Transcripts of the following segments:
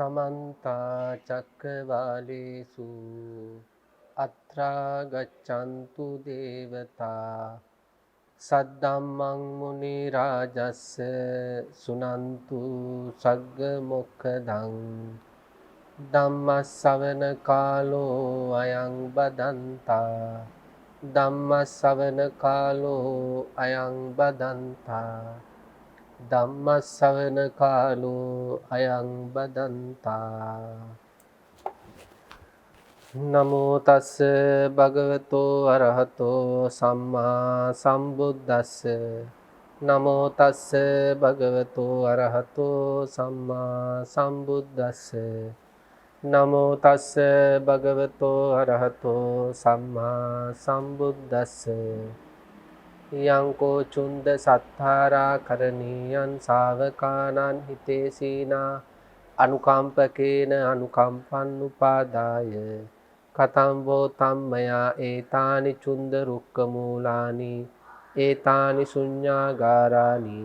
समन्ता चक्रवालेषु अत्रा गच्छन्तु देवता सद्धम्मं मुनिराजस्य सुनन्तु सग्गमुखदं धम्मश्रवण कालो अयं बदन्ता धम्मश्रवण कालो अयं बदन्ता ධම්මස්සවන කාලෝ අයං බදන්තා නමෝ තස්ස භගවතෝ අරහතෝ සම්මා සම්බුද්දස්ස නමෝ තස්ස භගවතෝ අරහතෝ සම්මා සම්බුද්දස්ස නමෝ තස්ස භගවතෝ අරහතෝ සම්මා සම්බුද්දස්ස යංකෝ චුන්ද සත්තාරා කරණීයන් ශාවකානං හිතේසීනා අනුකම්පකේන අනුකම්පං උපාදාය කතං වෝ තම්මයා ඒතානි චුන්ද රුක්ක මූලානි ඒතානි ශුඤ්ඤාගාරානි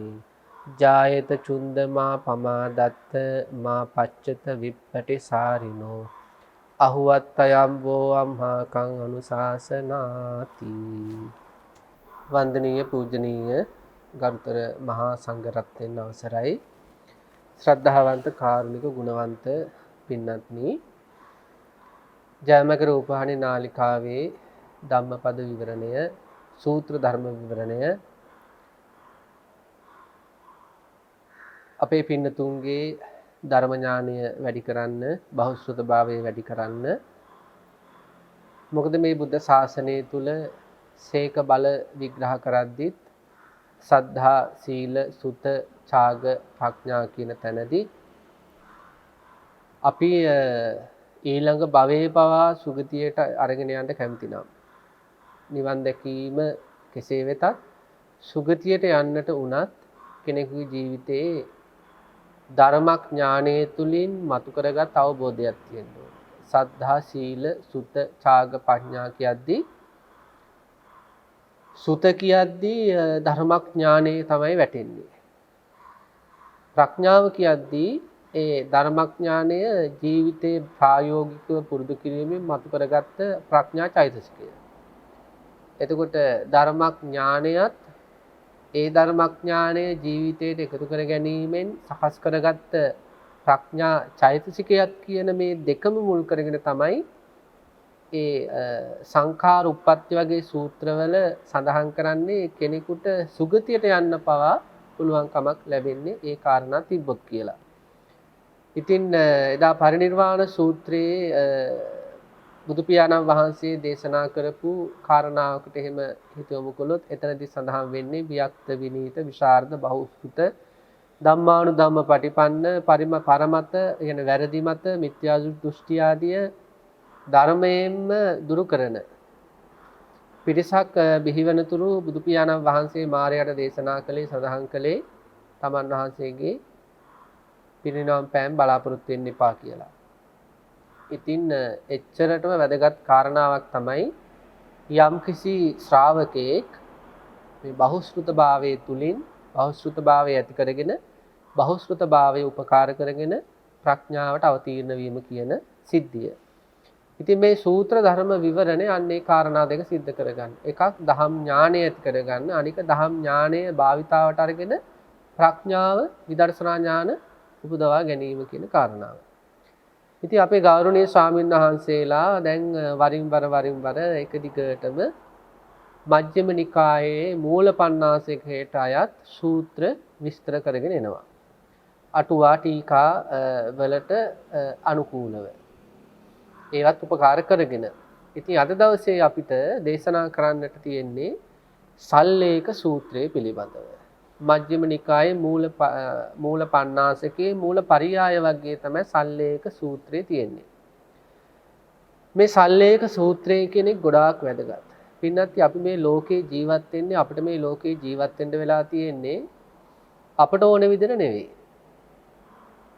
ජායත චුන්ද මා පමාදත්ත මා පච්චත විප්පටිසාරිනෝ අහුවත්තයම් වෝ අම්හාකං අනුශාසනාති. වන්දනීය පූජනීය ගරුතර මහා සංඝරත්නයන් අවසරයි. ශ්‍රද්ධාවන්ත කාරුණික ගුණවන්ත පින්වත්නි, ජයමග රූපවාහිනී නාලිකාවේ ධම්මපද විවරණය, සූත්‍ර ධර්ම විවරණය අපේ පින්නතුන්ගේ ධර්ම ඥානය වැඩි කරන්න, බහුශ්‍රృతභාවය වැඩි කරන්න. මොකද මේ බුද්ධ ශාසනය තුල සේක බල විග්‍රහ කරද්දිත් සද්ධා, සීල, සුත, ඡාග, ප්‍රඥා කියන තැනදී අපි ඊළඟ භවයේ පවා සුගතියට අරගෙන යන්න කැමති නම්, නිවන් දැකීම කෙසේ වෙතත් සුගතියට යන්නට උනත් කෙනෙකුගේ ජීවිතයේ ධර්මඥානය තුලින් මතු කරගත් අවබෝධයක් තියෙන්න ඕනේ. සද්ධා, සීල, සුත, ඡාග, ප්‍රඥා කියද්දී සුත කියද්දී ධර්මඥානයේ තමයි වැටෙන්නේ. ප්‍රඥාව කියද්දී ඒ ධර්මඥානය ජීවිතේ ප්‍රායෝගිකව පුරුදු කිරීමෙන් මතු කරගත්ත ප්‍රඥා චෛතසිකය. එතකොට ධර්මඥානයත් ඒ ධර්මඥානය ජීවිතයට එකතු කර ගැනීමෙන් සකස් කරගත්ත ප්‍රඥා චෛතසිකයක් කියන මේ දෙකම මුල් කරගෙන තමයි ඒ සංඛාර උප්පත්ති වගේ සූත්‍රවල සඳහන් කරන්නේ කෙනෙකුට සුගතියට යන්න පවා පුළුවන් කමක් ලැබෙන්නේ ඒ කාරණා තිබ්බොත් කියලා. ඉතින් එදා පරිනිර්වාණ සූත්‍රයේ බුදු පියාණන් වහන්සේ දේශනා කරපු කාරණාවකට එහෙම හිත යොමු කළොත් එතනදී සඳහන් වෙන්නේ වික්ත විනීත විශාරද බහුසුත ධම්මානුධම්ම පටිපන්න පරමත කියන වැරදි මත මිත්‍යා දෘෂ්ටි ආදිය ධර්මයෙන්ම දුරු කරන පිරිසක් බිහිවනතුරු බුදු පියාණන් වහන්සේ මාරයට දේශනා කළේ, සඳහන් කළේ තමන් වහන්සේගේ පිරිනිවන් පෑම බලාපොරොත්තු වෙන්න එපා කියලා. ඉතින් එච්චරටම වැදගත් කාරණාවක් තමයි යම්කිසි ශ්‍රාවකෙක් මේ බහුශ්‍රృతභාවයේ තුලින් බහුශ්‍රృతභාවය ඇති කරගෙන බහුශ්‍රృతභාවය උපකාර කරගෙන ප්‍රඥාවට අවතීර්ණ වීම කියන සිද්ධිය. ඉතින් මේ සූත්‍ර ධර්ම විවරණේ අන්නේ කාරණා දෙක सिद्ध කරගන්න. එකක් දහම් ඥානය ඇති කරගන්න, අනික දහම් ඥානය භාවිතාවට අරගෙන ප්‍රඥාව විදර්ශනා ඥාන උපදවා ගැනීම කියන කාරණාව. ඉතින් අපේ ගෞරවනීය ස්වාමීන් වහන්සේලා දැන් වරින් වර එක දිගටම මජ්ක්‍ධිම නිකායේ මූල පණ්ණාසකයට අයත් සූත්‍ර විස්තර කරගෙන එනවා. අටුවා ටීකා වලට අනුකූලව ඒවත් උපකාර කරගෙන. ඉතින් අද දවසේ අපිට දේශනා කරන්නට තියෙන්නේ සල්ලේක සූත්‍රය පිළිබඳව. මජ්ක්‍ධිම නිකායේ මූල පණ්ණාසකේ මූල පරියාය වර්ගයේ තමයි සල්ලේක සූත්‍රය තියෙන්නේ. මේ සල්ලේක සූත්‍රය කියන එක ගොඩාක් වැදගත්. පින්නත් අපි මේ ලෝකේ ජීවත් වෙන්නේ, අපිට මේ ලෝකේ ජීවත් වෙන්න වෙලා තියෙන්නේ අපට ඕන විදිහට නෙවෙයි.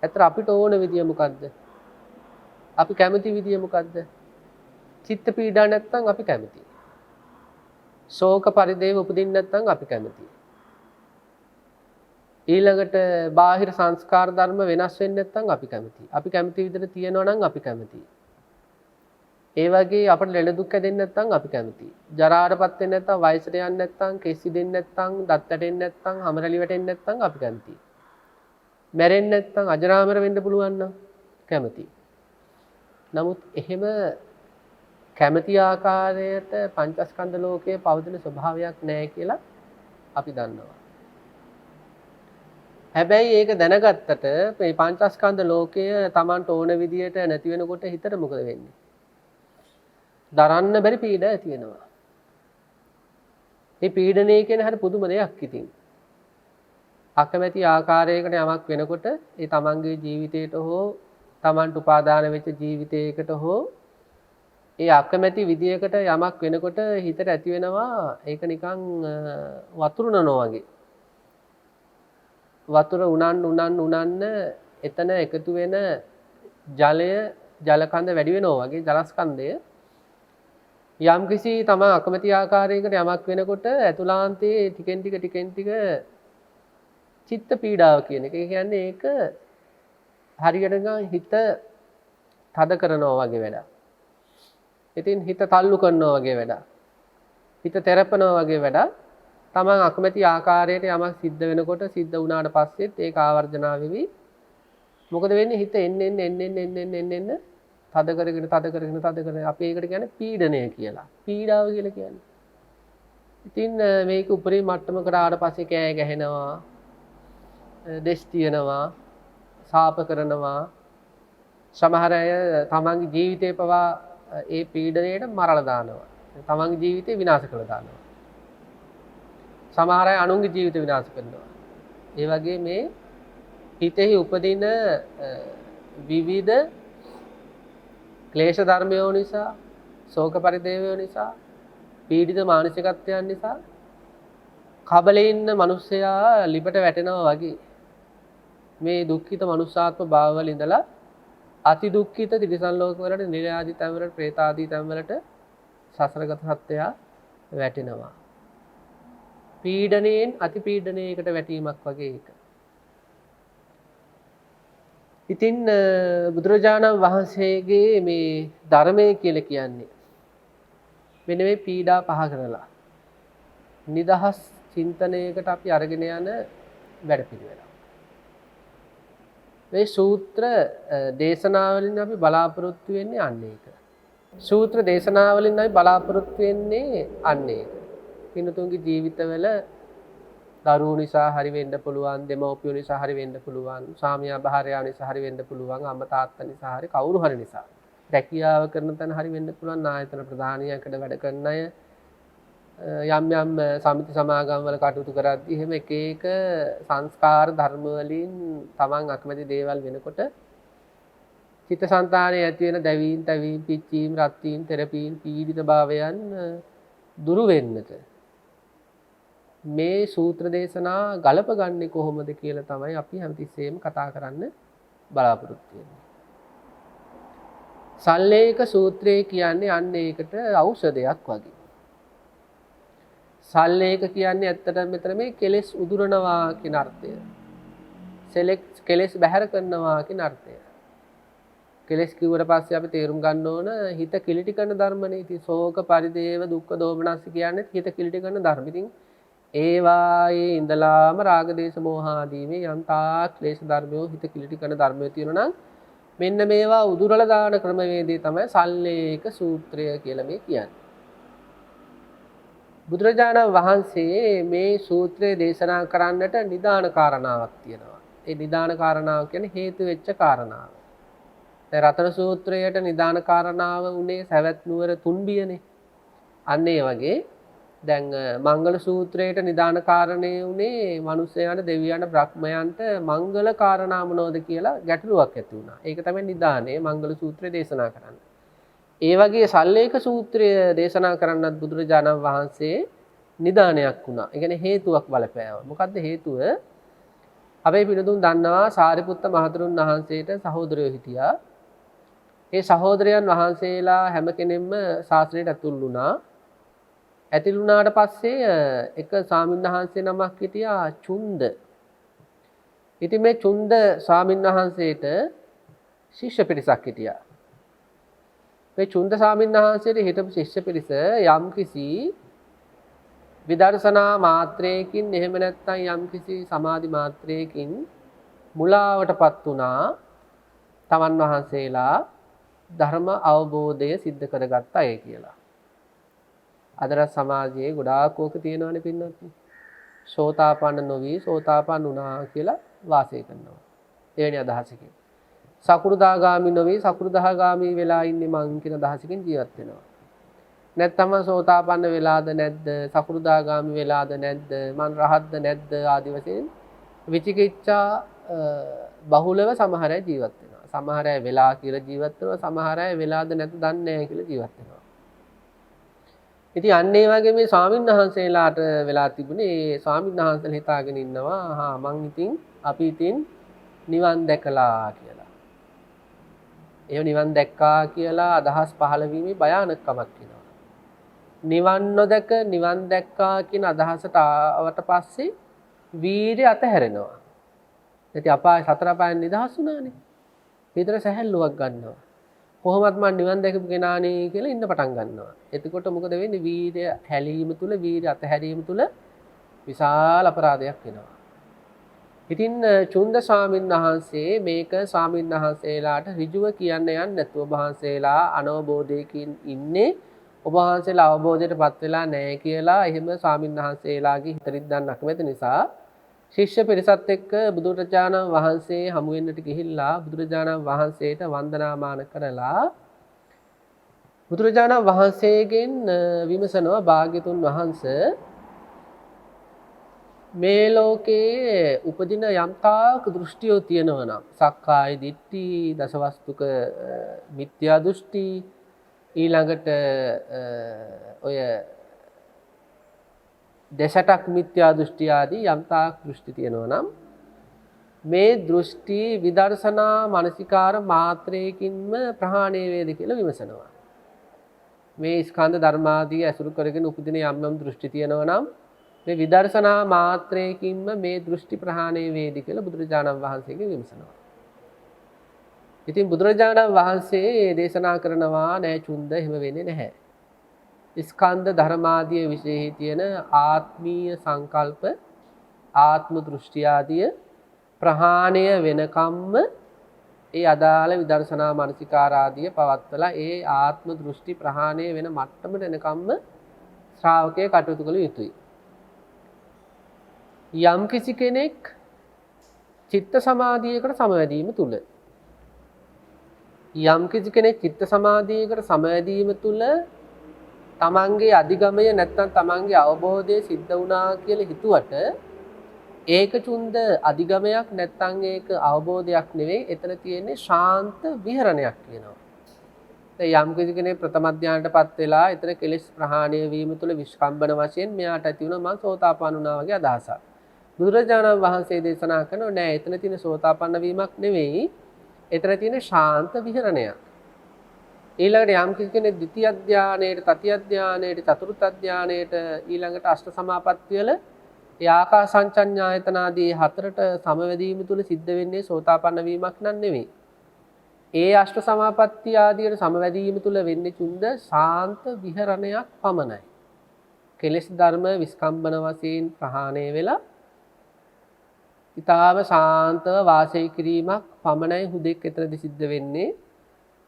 ඇත්තට අපිට ඕන විදිය මොකද්ද? අපි කැමති විදිය මොකද්ද? චිත්ත පීඩා නැත්නම් අපි කැමතියි. ශෝක පරිදේව උපදින්න නැත්නම් අපි කැමතියි. ඊළඟට බාහිර සංස්කාර ධර්ම වෙනස් වෙන්නේ නැත්නම් අපි කැමතියි. අපි කැමති විදිහට තියෙනවා නම් අපි කැමතියි. ඒ වගේ අපිට ලෙඩ දුක් හැදෙන්නේ නැත්නම් අපි කැමතියි. ජරාටපත් වෙන්නේ නැත්නම් වයසට යන්නේ නැත්නම් කෙස් ඉදෙන්නේ නැත්නම් දත් වැටෙන්නේ නැත්නම් හැමරලි වැටෙන්නේ නැත්නම් අපි කැමතියි. මැරෙන්නේ නැත්නම් අජරාමර වෙන්න පුළුවන් නම් කැමතියි. නමුත් එහෙම කැමති ආකාරයට පංචස්කන්ධ ලෝකයේ පවතින ස්වභාවයක් නැහැ කියලා අපි දන්නවා. හැබැයි ඒක දැනගත්තට මේ පංචස්කන්ධ ලෝකය Tamanට ඕන විදියට නැති වෙනකොට හිතට මොකද වෙන්නේ? දරන්න බැරි පීඩා ඇති වෙනවා. මේ පීඩනය කියන්නේ හරි පුදුම දෙයක් ඉතින්. අකමැති ආකාරයකට යමක් වෙනකොට ඒ තමන්ගේ ජීවිතයට හෝ තමන්ට උපාදාන වෙච්ච ජීවිතයකට හෝ ඒ අකමැති විදියකට යමක් වෙනකොට හිතට ඇති වෙනවා ඒක නිකන් වතුරුනනවා වගේ. වතුර උනන්න එතන එකතු වෙන ජලය ජලකඳ වැඩි වෙනවා වගේ ජලස්කන්ධය යම් කිසි තමන් අකමැති ආකාරයකට යමක් වෙනකොට ඇතුළාන්තයේ ටිකෙන් ටික චිත්ත පීඩාව කියන එක. ඒ කියන්නේ ඒක හරියට හිත තද කරනවා වගේ වැඩක්. ඉතින් හිත තල්ලු කරනවා වගේ වැඩක්. හිත තෙරපනවා වගේ වැඩක්. තමන් අකමැති ආකාරයට යමක් සිද්ධ වෙනකොට සිද්ධ වුණාට පස්සෙත් ඒක ආවර්ජනා වෙවි. මොකද වෙන්නේ? හිත එන්න තද කරගෙන අපි ඒකට කියන්නේ පීඩනය කියලා. පීඩාව කියලා කියන්නේ. ඉතින් මේක උපරිම මට්ටමකට ආවට පස්සේ කෑ ගැහෙනවා. දෙස් තියනවා. සාප කරනවා. සමහර අය තමන්ගේ ජීවිතේ පවා ඒ පීඩණයට මරලා දානවා. තමන්ගේ ජීවිතේ විනාශ කරලා දානවා. සමහර අය අනුන්ගේ ජීවිත විනාශ කරනවා. ඒ වගේ මේ හිතෙහි උපදින විවිධ ක්ලේශ ධර්මයෝ නිසා, ශෝක පරිදේවයෝ නිසා, පීඩිත මානසිකත්වයන් නිසා කබලේ ඉන්න මිනිස්සයා ලිපට වැටෙනවා වගේ මේ දුක්ඛිත මනුෂ්‍යාත්ම භාවවල ඉඳලා අති දුක්ඛිත තිරිසන් ලෝකවලට, නිර්යාදී තැන්වලට, പ്രേතාදී තැන්වලට සසරගත සත්‍යය වැටෙනවා. පීඩණයෙන් අති පීඩණයකට වැටීමක් වගේ ඒක. ඉතින් බුදුරජාණන් වහන්සේගේ මේ ධර්මය කියලා කියන්නේ මෙන්න මේ පීඩා පහ කරලා නිදහස් චින්තනයකට අපි අරගෙන යන වැඩපිළිවෙල. මේ සූත්‍ර දේශනාවලින් අපි බලාපොරොත්තු වෙන්නේ අන්න ඒක. සූත්‍ර දේශනාවලින් අපි බලාපොරොත්තු වෙන්නේ අන්න ඒක. පින්තුන්ගේ ජීවිතවල දරුවෝ නිසා හරි වෙන්න පුළුවන්, දෙමව්පියෝ නිසා හරි වෙන්න පුළුවන්, ස්වාමියා භාර්යාව නිසා හරි වෙන්න පුළුවන්, අම්මා තාත්තා නිසා හරි කවුරු හරි නිසා. රැකියාව කරන තැන හරි වෙන්න පුළුවන්, ආයතන ප්‍රධානියකට වැඩ කරන අය යම් යම් සමිති සමාගම් වල කටයුතු කරද්දී එහෙම එක එක සංස්කාර ධර්ම වලින් තමන් අකමැති දේවල් වෙනකොට චිත්තසංතානයේ ඇති වෙන දැවීම්, තැවීම්, පිච්චීම්, රත් වීම, තෙරපීම්, පීඩිත භාවයන් දුරු වෙන්නට මේ සූත්‍ර දේශනා ගලපගන්නේ කොහොමද කියලා තමයි අපි හැමතිස්සෙම කතා කරන්න බලාපොරොත්තු වෙන්නේ. සල්ලේක සූත්‍රය කියන්නේ අන්න ඒකට ඖෂධයක් වගේ. සල්ලේක කියන්නේ ඇත්තටම මෙතන මේ කෙලෙස් උදුරනවා කියන අර්ථය. කෙලෙස් බැහැර කරනවා කියන අර්ථය. කෙලෙස් කිව්වට පස්සේ අපි තේරුම් ගන්න ඕන හිත කිලිටි කරන ධර්මනේ. ඉතින් ශෝක පරිදේව දුක්ඛ දෝමනස් කියන්නේ හිත කිලිටි කරන ධර්ම. ඉතින් ඒවායේ ඉඳලාම රාග දේශ මොහ ආදී මේ යන්තා ක්ලේශ ධර්මයෝ හිත කිලිටි කරන ධර්මයෝ තියෙනවා නම් මෙන්න මේවා උදුරලා දාන ක්‍රමවේදය තමයි සල්ලේක සූත්‍රය කියලා මේ කියන්නේ. බුදුරජාණන් වහන්සේ මේ සූත්‍රය දේශනා කරන්නට නිදාන කාරණාවක් තියෙනවා. ඒ නිදාන කාරණාව කියන්නේ හේතු වෙච්ච කාරණාව. දැන් රතන සූත්‍රයට නිදාන කාරණාව උනේ සවැත් නුවර තුන්බියනේ. අන්න ඒ වගේ දැන් මංගල සූත්‍රයට නිදාන කාරණේ උනේ මිනිස්යන්ට, දෙවියන්ට, බ්‍රහ්මයන්ට මංගල කාරණා මොනවද කියලා ගැටලුවක් ඇති වුණා. ඒක තමයි නිදානේ මංගල සූත්‍රය දේශනා කරන්නේ. ඒ වගේ සල්ලේක සූත්‍රය දේශනා කරන්නත් බුදුරජාණන් වහන්සේ නිදානයක් වුණා. ඒ කියන්නේ හේතුවක් බලපෑවා. මොකද්ද හේතුව? අපේ පිටුතුන් දන්නවා සාරිපුත්ත මහතුරුන් වහන්සේට සහෝදරයෝ හිටියා. ඒ සහෝදරයන් වහන්සේලා හැම කෙනෙක්ම ශාස්ත්‍රයට ඇතුල් වුණා. ඇතුල් වුණාට පස්සේ එක ස්වාමීන් වහන්සේ නමක් හිටියා චුන්ද. ඉතින් මේ චුන්ද ස්වාමීන් වහන්සේට ශිෂ්‍ය පිරිසක් හිටියා. මේ චුන්ද ස්වාමීන් වහන්සේට හිටපු ශිෂ්‍ය පිරිස යම්කිසි විදර්ශනා මාත්‍රයකින් එහෙම නැත්නම් යම්කිසි සමාධි මාත්‍රයකින් මුලාවටපත් වුණා තමන් වහන්සේලා ධර්ම අවබෝධය සිද්ධ කරගත්ත අය කියලා. අදර සමාජයේ ගොඩාක් ඕක තියෙනවනේ පින්නත්. සෝතාපන්න නොවි සෝතාපන්න වුණා කියලා වාසය කරනවා. එවැනි අදහසකින්. සකු르දාගාමි නොවි සකු르දාගාමි වෙලා ඉන්නේ මං කියන අදහසකින් ජීවත් වෙනවා. නැත්නම් සෝතාපන්න වෙලාද නැද්ද සකු르දාගාමි වෙලාද නැද්ද මං රහත්ද නැද්ද ආදි වශයෙන් විචිකිච්ඡා බහුලව සමහර අය ජීවත් වෙනවා. සමහර අය වෙලා කියලා ජීවත් වෙනවා. සමහර අය වෙලාද නැද්ද දන්නේ නැහැ කියලා ජීවත් වෙනවා. ඉතින් අන්න ඒ වගේ මේ ස්වාමීන් වහන්සේලාට වෙලා තිබුණේ ඒ ස්වාමීන් වහන්සේලා හිතාගෙන ඉන්නවා අපි ඉතින් නිවන් දැකලා කියලා. ඒ නිවන් දැක්කා කියලා අදහස් පහළ වීමේ භයානකමක් වෙනවා. නිවන් නොදැක නිවන් දැක්කා කියන අදහසට ආවට පස්සේ වීර්ය අතහැරෙනවා. ඉතින් අපාය සතර අපායන් නිදහස් වුණානේ. විතර සැහැල්ලුවක් ගන්නවා. කොහොමත් මම නිවන් දැකපු කෙනානේ කියලා ඉන්න පටන් ගන්නවා. එතකොට මොකද වෙන්නේ? වීර්ය හැලීම තුල වීර්ය අතහැරීම තුල විශාල අපරාධයක් වෙනවා. ඉතින් චුන්ද ස්වාමීන් වහන්සේ මේක ස්වාමීන් වහන්සේලාට ඍජුව කියන්න යන්නේ නැතුව වහන්සේලා අනවබෝධයකින් ඉන්නේ ඔබ වහන්සේලා අවබෝධයටපත් වෙලා නැහැ කියලා එහෙම ස්වාමීන් වහන්සේලාගේ හිතරිත් දන්නක් නැති නිසා ශිෂ්‍ය පිරිසත් එක්ක බුදුරජාණන් වහන්සේ හමු වෙන්නට ගිහිල්ලා බුදුරජාණන් වහන්සේට වන්දනාමාන කරලා බුදුරජාණන් වහන්සේගෙන් විමසනවා භාග්‍යතුන් වහන්සේ මේ ලෝකයේ උපදින යම්තාක් දෘෂ්ටියෝ තියෙනවා නම් සක්කාය දිට්ඨි දසවස්තුක මිත්‍යා දෘෂ්ටි ඊළඟට ඔය දෙසටක් මිත්‍යා දෘෂ්ටි ආදී යම්තාක් දෘෂ්ටි තියෙනවා නම් මේ දෘෂ්ටි විදර්ශනා මානසිකාර මාත්‍රයකින්ම ප්‍රහාණය වේද කියලා විමසනවා. මේ ස්කන්ධ ධර්මාදී ඇසුරු කරගෙන උපදින යම් දෘෂ්ටි තියෙනවා නම් මේ විදර්ශනා මාත්‍රයකින්ම මේ දෘෂ්ටි ප්‍රහාණය වේද කියලා බුදුරජාණන් වහන්සේගෙන් විමසනවා. ඉතින් බුදුරජාණන් වහන්සේ දේශනා කරනවා නෑ චුන්ද එහෙම වෙන්නේ නැහැ. ස්කන්ධ ධර්මාදී විශේෂී තියෙන ආත්මීය සංකල්ප ආත්ම දෘෂ්ටි ආදී ප්‍රහාණය වෙනකම්ම ඒ අදාළ විදර්ශනා මානසිකාර ආදී පවත්වලා ඒ ආත්ම දෘෂ්ටි ප්‍රහාණය වෙන මට්ටමට එනකම්ම ශ්‍රාවකයා කටයුතු කළ යුතුයි. යම් කිසි කෙනෙක් චිත්ත සමාධියකට සමවැදීම තුල චිත්ත සමාධියකට සමවැදීම තුල තමන්ගේ අධිගමය නැත්නම් තමන්ගේ අවබෝධය සිද්ධ වුණා කියලා හිතුවට ඒක චුන්ද අධිගමයක් නැත්නම් ඒක අවබෝධයක් නෙවෙයි. එතන තියෙන්නේ ශාන්ත විහරණයක් කියනවා. දැන් යම් කිසි කෙනෙක් ප්‍රථම ධානයටපත් වෙලා එතන කෙලෙස් ප්‍රහාණය වීම තුළ විස්කම්බන වශයෙන් මෙයාට ඇති වුණා මං සෝතාපන්න වුණා වගේ අදහසක්. බුදුරජාණන් වහන්සේ දේශනා කරනවා නෑ එතන තියෙන සෝතාපන්න වීමක් නෙවෙයි. එතන තියෙන ශාන්ත විහරණයක්. ඊළඟට යම් කිසි කෙනෙක් ද්විතිය ධානයේට තතිය ධානයේට චතුර්ථ ධානයේට ඊළඟට අෂ්ට සමාපත්තිය වල ඒ ආකාස සංචඤ්ඤායතන ආදී හතරට සමවැදීම තුල සිද්ධ වෙන්නේ සෝතාපන්න වීමක් නෙවෙයි. ඒ අෂ්ට සමාපත්තිය ආදීට සමවැදීම තුල වෙන්නේ චුන්ද ශාන්ත විහරණයක් පමණයි. කෙලෙස් ධර්ම විස්කම්බන වශයෙන් ප්‍රහාණය වෙලා ඊතාව ශාන්තව වාසය කිරීමක් පමණයි හුදෙක් එතනදී සිද්ධ වෙන්නේ.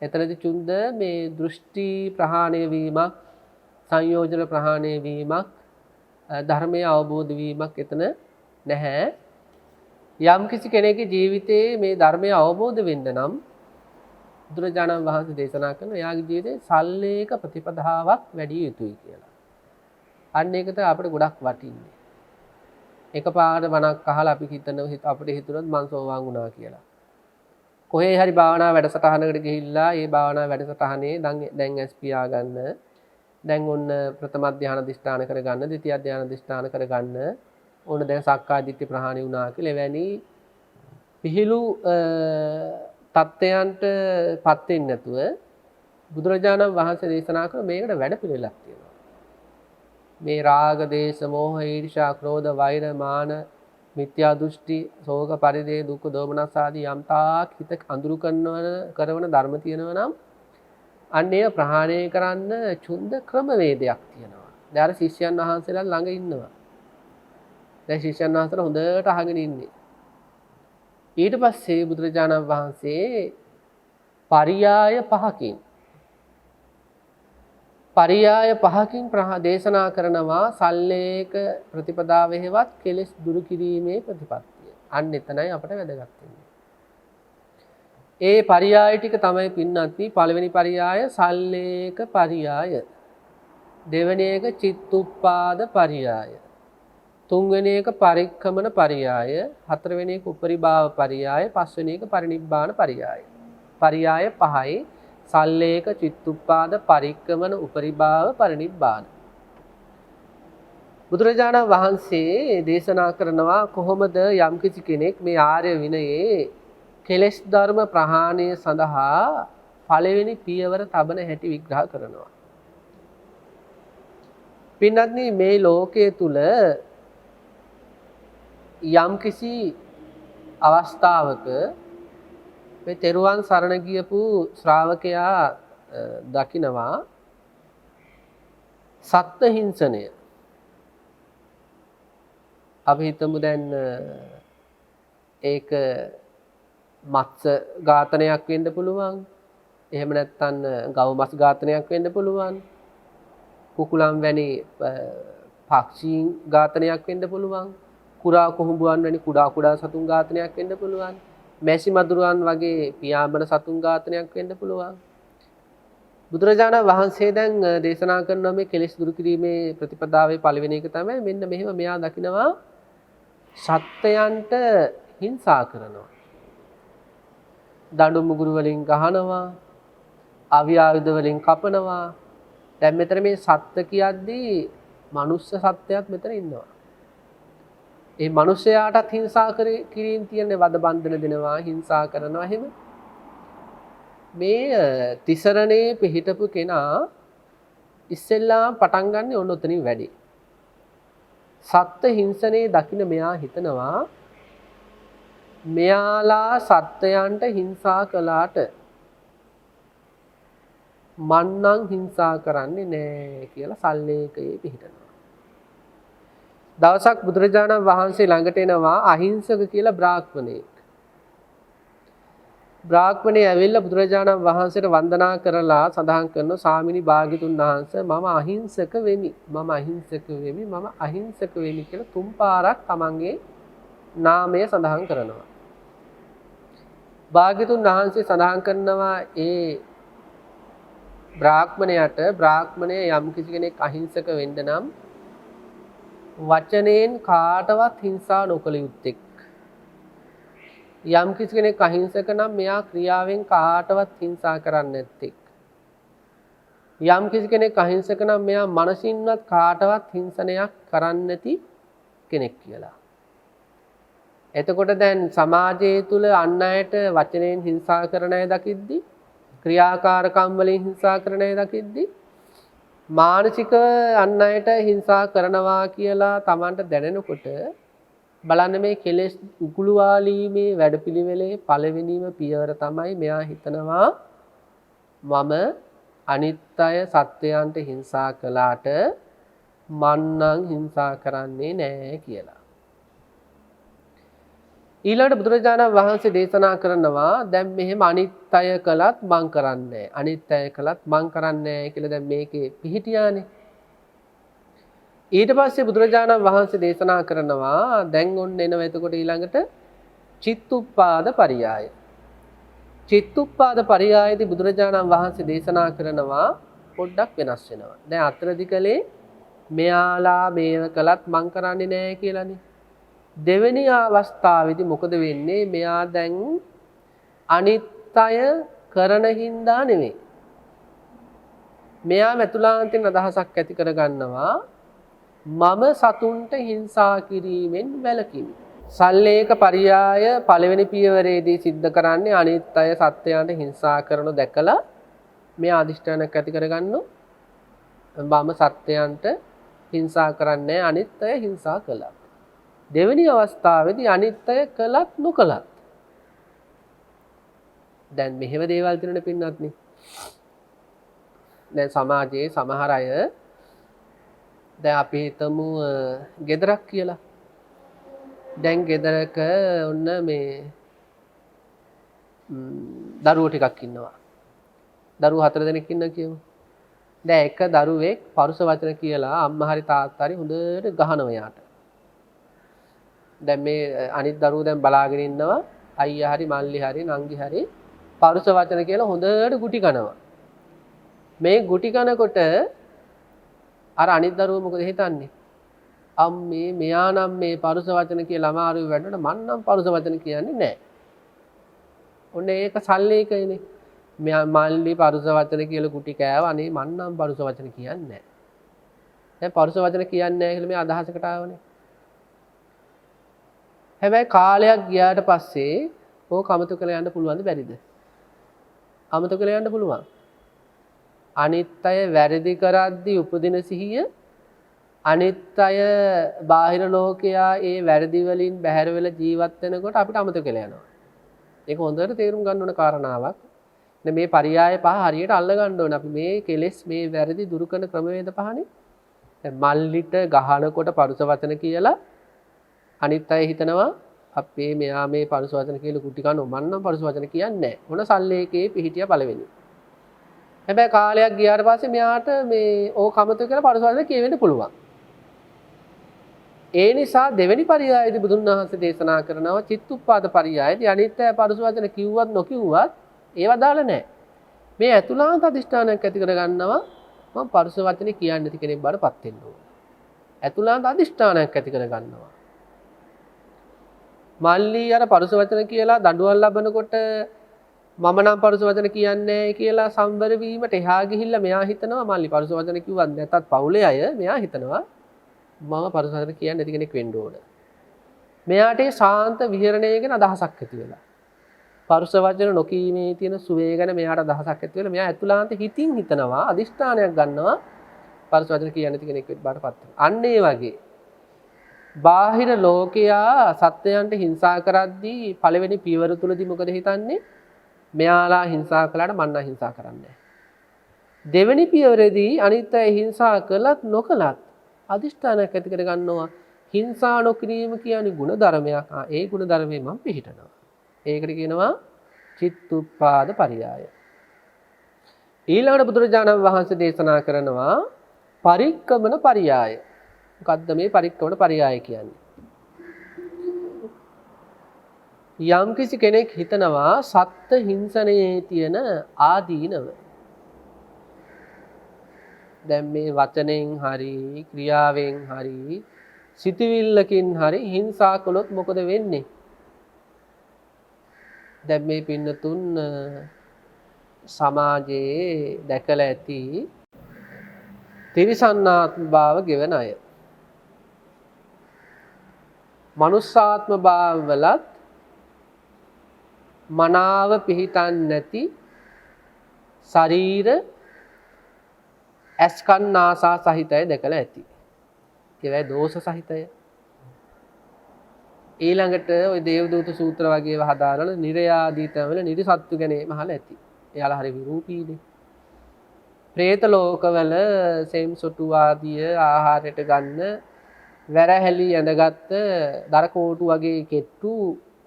එතනදී චුන්ද මේ දෘෂ්ටි ප්‍රහාණය වීමක් සංයෝජන ප්‍රහාණය වීමක් ධර්මය අවබෝධ වීමක් එතන නැහැ. යම් කිසි කෙනෙකුගේ ජීවිතයේ මේ ධර්මය අවබෝධ වෙන්න නම් බුදුරජාණන් වහන්සේ දේශනා කරන එයාගේ ජීවිතේ සල්ලේක ප්‍රතිපදාවක් වැඩි යුතුයි කියලා. අන්න ඒක තමයි අපිට ගොඩක් වටින්නේ. එකපාර මනක් අහලා අපි අපිට හිතුනොත් මං සෝවාන් වුණා කියලා. කොහේ හරි භාවනා වැඩසටහනකට ගිහිල්ලා ඒ භාවනා වැඩසටහනේ දැන් ඇස් පියා ගන්න දැන් ඔන්න ප්‍රථම ධානය අධිෂ්ඨාන කරගන්න ද්විතිය ධානය අධිෂ්ඨාන කරගන්න ඕන දැන් සක්කාය දිට්ඨි ප්‍රහාණය වුණා කියලා එවැනි පිහිලු තත්ත්වයන්ට පත් වෙන්නේ නැතුව බුදුරජාණන් වහන්සේ දේශනා කරන මේකට වැඩපිළිවෙලක් තියෙනවා. මේ රාග දේශ මොහ ඊර්ෂ්‍යා ක්‍රෝධ වෛර මාන මිත්‍යා දෘෂ්ටි, ශෝක පරිදේ, දුක්ඛ දෝමනස් ආදී යම් තාක් හිත අඳුරු කරන ධර්ම තියෙනවා නම් අන්න ඒව ප්‍රහාණය කරන්න චුන්ද ක්‍රමවේදයක් තියෙනවා. දැන් අර ශිෂ්‍යයන් වහන්සේලා ළඟ ඉන්නවා. දැන් ශිෂ්‍යයන් වහන්සේලා හොඳට අහගෙන ඉන්නේ. ඊට පස්සේ බුදුරජාණන් වහන්සේ පරියාය පහකින් දේශනා කරනවා සල්ලේක ප්‍රතිපදාව හේවත් කෙලෙස් දුරු කිරීමේ ප්‍රතිපත්තිය. අන්න එතනයි අපට වැදගත් වෙන්නේ. ඒ පරියාය ටික තමයි පින්නත්නි පළවෙනි පරියාය සල්ලේක පරියාය. දෙවෙනි එක චිත්තුප්පාද පරියාය. තුන්වෙනි එක පරික්කමන පරියාය, හතරවෙනි එක උපරිභාව පරියාය, පස්වෙනි එක පරිනිබ්බාන පරියාය. පරියාය පහයි සල්ලේක, චිත්තුප්පාද, පරික්කමන, උපරිභාව, පරිනිබ්බාන. බුදුරජාණන් වහන්සේ දේශනා කරනවා කොහොමද යම්කිසි කෙනෙක් මේ ආර්ය විනයේ කෙලෙස් ධර්ම ප්‍රහාණය සඳහා පළවෙනි පියවර තබන හැටි විග්‍රහ කරනවා. පින්වත්නි මේ ලෝකයේ තුල යම්කිසි අවස්ථාවක මේ තෙරුවන් සරණ ගියපු ශ්‍රාවකයා දකිනවා සත්ත්ව හිංසනය. අපි හිතමු දැන් ඒක මත්ස්‍ය ඝාතනයක් වෙන්න පුළුවන්. එහෙම නැත්නම් ගව මස් ඝාතනයක් වෙන්න පුළුවන්. කුකුලන් වැනි පක්ෂීන් ඝාතනයක් වෙන්න පුළුවන්. කුරා කුහුඹුවන් වැනි කුඩා සතුන් ඝාතනයක් වෙන්න පුළුවන්. මැසි මදුරුවන් වගේ පියාඹන සතුන් ඝාතනයක් වෙන්න පුළුවන්. බුදුරජාණන් වහන්සේ දැන් දේශනා කරන මේ කෙලෙස් දුරු කිරීමේ ප්‍රතිපදාවේ පළවෙනි එක තමයි මෙන්න මෙහෙම මෙයා දකිනවා සත්වයන්ට හිංසා කරනවා. දඬු මුගුරු වලින් ගහනවා, අවි ආයුධ වලින් කපනවා. දැන් මෙතන මේ සත්ත්ව කියද්දී මනුස්ස සත්වයක් මෙතන ඉන්නවා. ඒ මිනිසයාටත් හිංසා කිරීම තියෙන්නේ වද බන්ධන දෙනවා, හිංසා කරනවා එහෙම. මේ තිසරණේ පිහිටපු කෙනා ඉස්සෙල්ලාම පටන් ගන්න ඕන උතනින් වැඩි. සත්ත්ව හිංසනේ දකින්න මෙයා හිතනවා මෙයාලා සත්වයන්ට හිංසා කළාට මන්නම් හිංසා කරන්නේ නැහැ කියලා සල්ලේකයේ පිහිටනවා. දවසක් බුදුරජාණන් වහන්සේ ළඟට එනවා අහිංසක කියලා බ්‍රාහ්මණයෙක්. බ්‍රාහ්මණය ඇවිල්ලා බුදුරජාණන් වහන්සේට වන්දනා කරලා සඳහන් කරනවා ස්වාමිනී භාග්‍යතුන් වහන්සේ මම අහිංසක වෙමි. මම අහිංසක වෙමි කියලා තුන් පාරක් තමන්ගේ නාමය සඳහන් කරනවා. භාග්‍යතුන් වහන්සේ සඳහන් කරනවා ඒ බ්‍රාහ්මණය යම් කිසි කෙනෙක් අහිංසක වෙන්න නම් වචනයෙන් කාටවත් හිංසා නොකළ යුත්තේක්. යම් කිසි කෙනෙක් අහිංසක නම් මෙයා ක්‍රියාවෙන් කාටවත් හිංසා කරන්නේ නැත්තේක්. යම් කිසි කෙනෙක් අහිංසක නම් මෙයා මනසින්වත් කාටවත් හිංසනයක් කරන්නේ නැති කෙනෙක් කියලා. එතකොට දැන් සමාජයේ තුල අන් අයට වචනයෙන් හිංසා කරන අය දකිද්දි, ක්‍රියාකාරකම් වලින් හිංසා කරන අය දකිද්දි, මානසික අන් අයට හිංසා කරනවා කියලා Tamanට දැනෙනකොට බලන්න මේ කෙලෙස් උගුලුවාලීමේ වැඩපිළිවෙලේ පළවෙනිම පියවර තමයි මෙයා හිතනවා මම අනිත් අය සත්වයන්ට හිංසා කළාට මන්නම් හිංසා කරන්නේ නැහැ කියලා. ඊළඟට බුදුරජාණන් වහන්සේ දේශනා කරනවා දැන් මෙහෙම අනිත් අය කළත් මං කරන්නේ නැහැ. අනිත් අය කළත් මං කරන්නේ නැහැ කියලා දැන් මේකේ පිහිටියානේ. ඊට පස්සේ බුදුරජාණන් වහන්සේ දේශනා කරනවා දැන් ඔන්න එනවා එතකොට ඊළඟට චිත්තුප්පාද පරියාය. චිත්තුප්පාද පරියායදී බුදුරජාණන් වහන්සේ දේශනා කරනවා පොඩ්ඩක් වෙනස් වෙනවා. දැන් අතරදි කලේ මෙයාලා මේව කළත් මං කරන්නේ නැහැ කියලානේ. දෙවෙනි අවස්ථාවේදී මොකද වෙන්නේ? මෙයා දැන් අනිත් අය කරන හින්දා නෙවෙයි. මෙයා මෙතුලාන්තෙන් අදහසක් ඇති කර ගන්නවා මම සතුන්ට හිංසා කිරීමෙන් වැළකීමි. සල්ලේක පරියාය පළවෙනි පියවරේදී සිද්ධ කරන්නේ අනිත් අය සත්වයන්ට හිංසා කරන දැකලා මෙයා අදිෂ්ඨානයක් ඇති කරගන්නවා මම සත්වයන්ට හිංසා කරන්නේ අනිත් අය හිංසා කළා. දෙවෙනි අවස්ථාවේදී අනිත් අය කළත් නොකළත් දැන් මෙහෙම දේවල් තියෙනනේ පින්නත්නි. දැන් සමාජයේ සමහර අය දැන් අපි හිතමු ගෙදරක් කියලා. දැන් ගෙදරක ඔන්න මේ දරුවෝ ටිකක් ඉන්නවා. දරුවෝ 4 දෙනෙක් ඉන්නවා කියමු. දැන් එක දරුවෙක් පරුස වචන කියලා අම්මා හරි තාත්තා හරි හොඳට ගහනවා යාට. දැන් මේ අනිත් දරුවෝ දැන් බලාගෙන ඉන්නවා අයියා හරි මල්ලි හරි නංගි හරි පරුස වචන කියලා හොඳට ගුටි කනවා. මේ ගුටි කනකොට අර අනිත් දරුවෝ මොකද හිතන්නේ? අම්මේ මෙයා නම් මේ පරුස වචන කියලා අමාරුයි වැඩනට මං නම් පරුස වචන කියන්නේ නැහැ. ඔන්න ඒක සල්ලේකයිනේ. මෙයා මල්ලි පරුස වචන කියලා ගුටි කෑවා. අනේ මං නම් පරුස වචන කියන්නේ නැහැ. දැන් පරුස වචන කියන්නේ නැහැ කියලා මේ අදහසකට ආවනේ. හැබැයි කාලයක් ගියාට පස්සේ ඕක අමතක කරලා යන්න පුළුවන්ද බැරිද? අමතක කරලා යන්න පුළුවන්. අනිත් අය වැරදි කරද්දී උපදින සිහිය අනිත් අය බාහිර ලෝකයා ඒ වැරදි වලින් බැහැර වෙලා ජීවත් වෙනකොට අපිට අමතක වෙලා යනවා. ඒක හොඳට තේරුම් ගන්න ඕන කාරණාවක්. මේ පරියාය පහ හරියට අල්ල ගන්න ඕන. අපි මේ කෙලෙස් මේ වැරදි දුරු කරන ක්‍රමවේද පහනේ. දැන් මල්ලිට ගහනකොට පරුස වචන කියලා අනිත් අය හිතනවා අපේ මෙයා මේ පරුස වචන කියලා කුටි කනෝ මන් නම් පරුස වචන කියන්නේ නැහැ. මොන සල්ලේකේ පිහිටිය පළවෙනි. හැබැයි කාලයක් ගියාට පස්සේ මෙයාට මේ ඕක අමතක කරලා පරුස වචන කියවෙන්න පුළුවන්. ඒ නිසා දෙවෙනි පරියායේදී බුදුන් වහන්සේ දේශනා කරනවා චිත්තුප්පාද පරියායේදී අනිත් අය පරුස වචන කිව්වත් නොකිව්වත් ඒව දාල නැහැ. මේ ඇතුළාන්ත අධිෂ්ඨානයක් ඇති කර ගන්නවා මම පරුස වචනේ කියන්නේ නැති කෙනෙක් බවට පත් වෙන්න ඕන. ඇතුළාන්ත අධිෂ්ඨානයක් ඇති කර ගන්නවා. මල්ලි අර පරුස වචන කියලා දඬුවම් ලබනකොට මම නම් පරුස වචන කියන්නේ නැහැ කියලා සම්බර වීමට එහා ගිහිල්ලා මෙයා හිතනවා මල්ලි පරුස වචන කිව්වත් නැතත් පවුලේ අය මෙයා හිතනවා මම පරුස වචන කියන්නේ නැති කෙනෙක් වෙන්න ඕන. මෙයාට ඒ ශාන්ත විහරණය ගැන අදහසක් ඇති වෙලා. පරුස වචන නොකීමේ තියෙන සුවේ ගැන මෙයාට අදහසක් ඇති වෙලා මෙයා ඇතුළාන්ත හිතින් හිතනවා අදිෂ්ඨානයක් ගන්නවා පරුස වචන කියන්නේ නැති කෙනෙක් වෙන්න බාටපත් වෙනවා. අන්න ඒ වගේ බාහිර ලෝකයා සත්වයන්ට හිංසා කරද්දී පළවෙනි පියවර තුලදී මොකද හිතන්නේ? මෙයාලා හිංසා කළාට මන්න හිංසා කරන්නේ. දෙවෙනි පියවරේදී අනිත් අය හිංසා කළත් නොකළත් අදිෂ්ඨානයක් ඇති කර ගන්නවා. හිංසා නොකිරීම කියන්නේ ගුණ ධර්මයක්. ඒ ගුණ ධර්මයේ මම පිළිහිටනවා. ඒකට කියනවා චිත්තුප්පාද පරියාය. ඊළඟට බුදුරජාණන් වහන්සේ දේශනා කරනවා පරික්කමන පරියාය. මොකද්ද මේ පරික්කමන පරියාය කියන්නේ? යම් කිසි කෙනෙක් හිතනවා සත්ත්ව හිංසනයේ තියෙන ආදීනව. දැන් මේ වචනෙන් හරි ක්‍රියාවෙන් හරි සිතවිල්ලකින් හරි හිංසා කළොත් මොකද වෙන්නේ? දැන් මේ පින්නතුන් සමාජයේ දැකලා ඇති තිරිසන්නාත්ම භාව ගෙවන අය. මනුස්සාත්ම භාවවලත් මනාව පිහිටන් නැති ශරීර ඇස්කන් නාසා සහිතය දැකලා ඇති. ඒවයි දෝෂ සහිතය. ඊළඟට ওই දේවදූත සූත්‍ර වගේ වහදාරන නිර්යාදීතවල නිරිසත්තු ගැන මහල ඇති. එයාලා හරි විරූපීනේ. പ്രേත ලෝකවල සෙම් සොටු ආදිය ආහාරයට ගන්න වැරහැලි ඇඳගත්ත දර කෝටු වගේ කෙට්ටු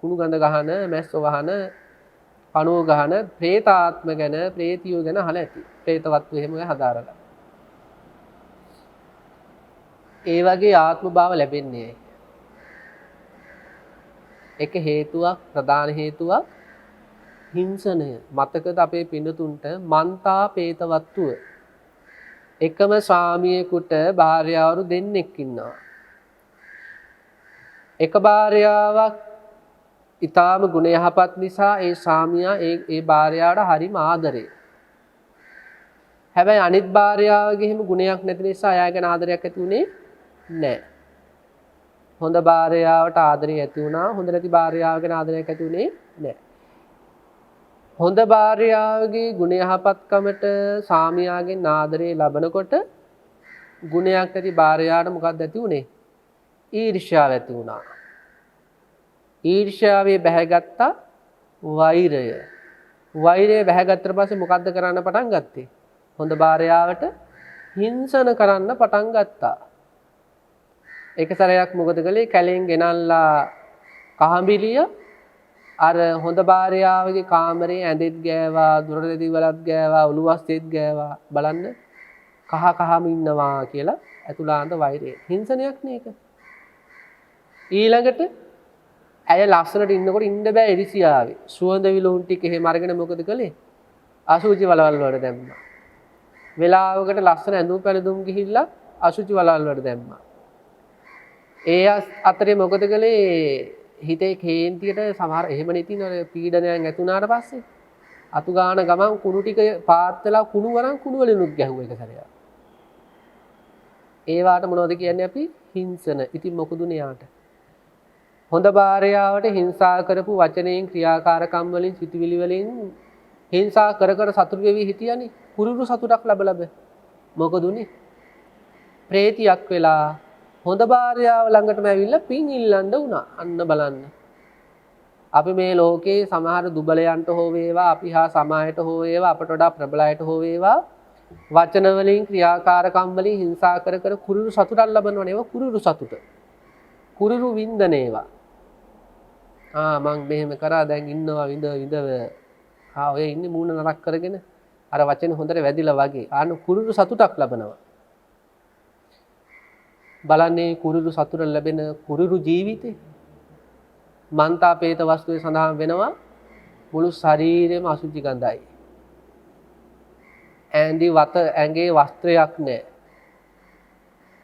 කුණු ගඳ ගහන මැස්ස වහන පණුව ගහන പ്രേතාත්ම ගැන പ്രേතියෝ ගැන අහලා ඇති. പ്രേතවත්තු එහෙම හදාරලා. ඒ වගේ ආත්ම භාව ලැබෙන්නේ එක හේතුවක් ප්‍රධාන හේතුවක් හිංසනය. මතකද අපේ පින්නතුන්ට මන්තා പ്രേතවත්තුව එකම ස්වාමියෙකුට භාර්යාවරු දෙන්නෙක් ඉන්නවා. එක භාර්යාවක් ඊටාම ගුණ යහපත් නිසා ඒ ස්වාමියා ඒ භාර්යාවට හරිම ආදරේ. හැබැයි අනිත් භාර්යාවගේ හිම ගුණයක් නැති නිසා එයා ගැන ආදරයක් ඇති උනේ නැහැ. හොඳ භාර්යාවට ආදරය ඇති වුණා. හොඳ නැති භාර්යාව ගැන ආදරයක් ඇති උනේ නැහැ. හොඳ භාර්යාවගේ ගුණ යහපත්කමට ස්වාමියාගෙන් ආදරේ ලබනකොට ගුණයක් නැති භාර්යාවට මොකක්ද ඇති උනේ? ඊර්ෂ්‍යාව ඇති වුණා. ඊර්ෂ්‍යාවේ බැහැගත්තා වෛරය. වෛරය බැහැගත්තට පස්සේ මොකද්ද කරන්න පටන් ගත්තේ? හොඳ භාර්යාවට හිංසන කරන්න පටන් ගත්තා. එක සැරයක් මොකද කළේ? කැලෙන් ගෙනල්ලා කහඹිලිය අර හොඳ භාර්යාවගේ කාමරේ ඇඳෙත් ගෑවා, දොරටු වලත් ගෑවා, ඔළුවස්සෙත් ගෑවා. බලන්න කහම ඉන්නවා කියලා ඇතුළාන්ත වෛරය. හිංසනයක් නේ ඒක. ඊළඟට ඇය ලස්සනට ඉන්නකොට ඉන්න බෑ ඉරිසියාවේ. සුවඳ විලවුන් ටික එහෙම අරගෙන මොකද කළේ? අසුචි වලවල් වලට දැම්මා. වෙලාවකට ලස්සන ඇඳුම් පැළඳුම් ගිහිල්ලා අසුචි වලවල් වලට දැම්මා. ඒ අතරේ මොකද කළේ? හිතේ කේන්තියට සමහර එහෙම නැතින පීඩනයක් ඇති වුණාට පස්සේ අතු ගාන ගමන් කුණු ටික පාත් වෙලා කුණු වරන් කුණු වලිනුත් ගැහුවා එක සැරයක්. ඒවාට මොනවද කියන්නේ අපි? හිංසන. ඉතින් මොකදුනේ යාට? හොඳ භාර්යාවට හිංසා කරපු වචනයෙන් ක්‍රියාකාරකම් වලින් සිතුවිලි වලින් හිංසා කර සතුට වෙවි හිටියනේ. කුරුරු සතුටක් ලැබ මොකදුනේ? ප්‍රේතියක් වෙලා හොඳ භාර්යාව ළඟටම ඇවිල්ලා පින් ඉල්ලන්න වුණා. අන්න බලන්න. අපි මේ ලෝකේ සමහර දුබලයන්ට හෝ වේවා, අපි හා සමාජයට හෝ වේවා, අපට වඩා ප්‍රබලයට හෝ වේවා, වචන වලින් ක්‍රියාකාරකම් වලින් හිංසා කර කුරුරු සතුටක් ලබනවනේ. ඒවා කුරුරු සතුට. කුරුරු වින්දනේවා. මං මෙහෙම කරා දැන් ඉන්නවා විඳව. ඔය ඉන්නේ මූණ නරක් කරගෙන අර වචන හොඳට වැදිලා වගේ. කුරුරු සතුටක් ලබනවා. බලන්නේ කුරුරු සතුට ලැබෙන කුරුරු ජීවිතේ. මන්තාපේත වස්තුවේ සඳහන් වෙනවා මුළු ශරීරෙම අසුචි ගඳයි. ඇඟේ වස්ත්‍රයක් නැහැ.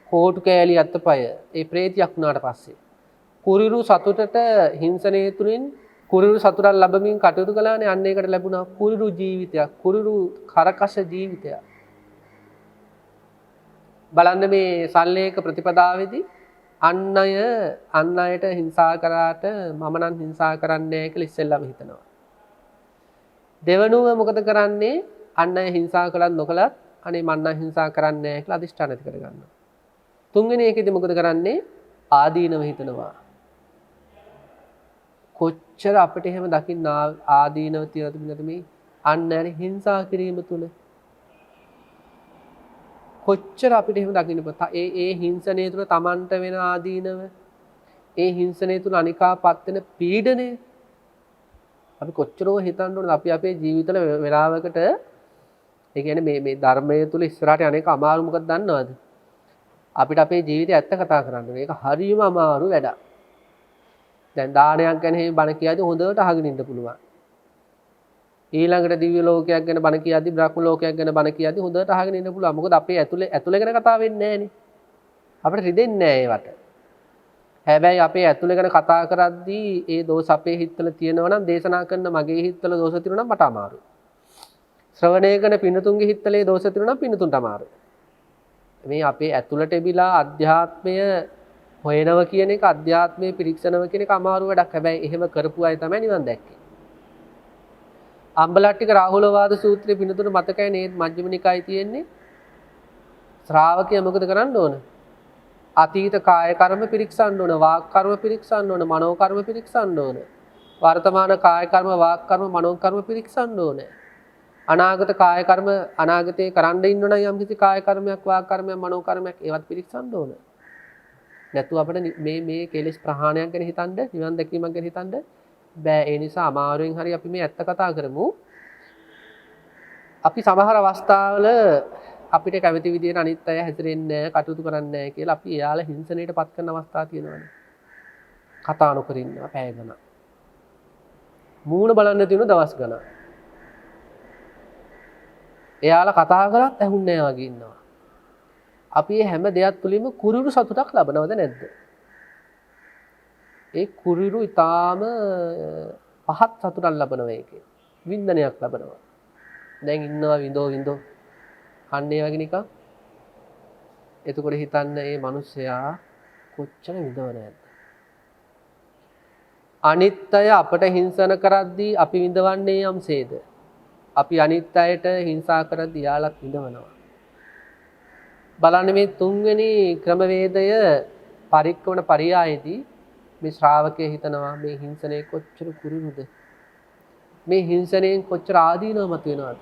කෝටු කෑලි අතපය ඒ ප්‍රේතියක් වුණාට පස්සේ කුරුරු සතුටට හිංසනයේ තුලින් කුරුරු සතුටක් ලැබමින් කටයුතු කළානේ. අන්න ඒකට ලැබුණා කුරුරු ජීවිතයක්, කුරුරු කරකශ ජීවිතයක්. බලන්න මේ සල්ලේක ප්‍රතිපදාවේදී අන් අයට හිංසා කරාට මම නම් හිංසා කරන්නේ නැහැ කියලා ඉස්සෙල්ලාම හිතනවා. දෙවනුව මොකද කරන්නේ? අන් අය හිංසා කළත් නොකළත් අනේ මම නම් හිංසා කරන්නේ නැහැ කියලා අදිෂ්ඨාන ඇති කරගන්නවා. තුන්වෙනි එකේදී මොකද කරන්නේ? ආදීනව හිතනවා. කොච්චර අපිට එහෙම දකින්න ආදීනව තියනද මේ අන් අය හිංසා කිරීම තුල කොච්චර අපිට එහෙම දකින්න බෑ. ඒ හිංසනයේ තුල Tamanට වෙන ආදීනව, ඒ හිංසනයේ තුල අනිකාපත් වෙන පීඩනය අපි කොච්චරෝ හිතන්න ඕනද? අපි අපේ ජීවිතවල වෙලාවකට ඒ කියන්නේ මේ ධර්මයේ තුල ඉස්සරහට අනේක අමාරු මොකක්ද දන්නවද? අපිට අපේ ජීවිතය ඇත්ත කතා කරන්න ඕනේ. ඒක හරියම අමාරු වැඩක්. දැන් දානයක් ගැන එහෙම බණ කියද්දි හොඳට අහගෙන ඉන්න පුළුවන්. ඊළඟට දිව්‍ය ලෝකයක් ගැන බණ කියද්දි, බ්‍රහ්ම ලෝකයක් ගැන බණ කියද්දි හොඳට අහගෙන ඉන්න පුළුවන්. මොකද අපේ ඇතුලේ ගැන කතා වෙන්නේ නැහනේ. අපිට රිදෙන්නේ නැහැ ඒවට. හැබැයි අපේ ඇතුලේ ගැන කතා කරද්දී ඒ දෝෂ අපේ හිතවල තියෙනවා නම් දේශනා කරන මගේ හිතවල දෝෂ තියෙනවා නම් මට අමාරුයි. ශ්‍රවණය කරන පිනතුන්ගේ හිතවලේ දෝෂ තියෙනවා නම් පිනතුන්ට අමාරුයි. මේ අපේ ඇතුළට එබිලා අධ්‍යාත්මය හොයනවා කියන එක, අධ්‍යාත්මය පිරික්සනවා කියන එක අමාරු වැඩක්. හැබැයි එහෙම කරපු අය තමයි නිවන් දැක්කේ. අම්බලට්ටික රාහුලවාද සූත්‍රයේ පිනතුන මතකයි නේද? මජ්ක්‍ධිම නිකායේ තියෙන්නේ. ශ්‍රාවකයා මොකද කරන්න ඕන? අතීත කාය කර්ම පිරික්සන්න ඕන, වාක් කර්ම පිරික්සන්න ඕන, මනෝ කර්ම පිරික්සන්න ඕන. වර්තමාන කාය කර්ම, වාක් කර්ම, මනෝ කර්ම පිරික්සන්න ඕන. අනාගත කාය කර්ම, අනාගතේ කරන්න ඉන්න නම් යම් කිසි කාය කර්මයක්, වාක් කර්මයක්, මනෝ කර්මයක් ඒවත් පිරික්සන්න ඕන. නැතුව අපිට මේ කෙලෙස් ප්‍රහාණයක් ගැන හිතන්න, නිවන් දැකීමක් ගැන හිතන්න බෑ. ඒ නිසා අමාරුවෙන් හරි අපි මේ ඇත්ත කතා කරමු. අපි සමහර අවස්ථාවල අපිට කැමති විදිහට අනිත් අය හැසිරෙන්නේ නැහැ, කටයුතු කරන්නේ නැහැ කියලා අපි එයාලා හිංසනයට පත් කරන අවස්ථා තියෙනවානේ. කතා නොකර ඉන්නවා පැය ගණන්. මූණ බලන්න තියෙන දවස් ගණන්. එයාලා කතා කරත් ඇහුන්නේ නැහැ වගේ ඉන්නවා. අපි හැම දෙයක් තුළින්ම කුරුරු සතුටක් ලබනවද නැද්ද? ඒ කුරුරු ඊටාම පහත් සතුටක් ලබනවා ඒකේ. වින්දනයක් ලබනවා. දැන් ඉන්නවා විඳෝ අන්න ඒ වගේ නිකන්. එතකොට හිතන්න මේ මිනිස්සයා කොච්චර විඳවනවද? අනිත් අය අපට හිංසන කරද්දී අපි විඳවන්නේ යම්සේද? අපි අනිත් අයට හිංසා කරද්දී යාලත් විඳවනවා. බලන්න මේ තුන්වෙනි ක්‍රමවේදය පරික්කවන පරියායේදී මේ ශ්‍රාවකයා හිතනවා මේ හිංසනයේ කොච්චර කුරුණුද, මේ හිංසනයෙන් කොච්චර ආදීනවමත් වෙනවද,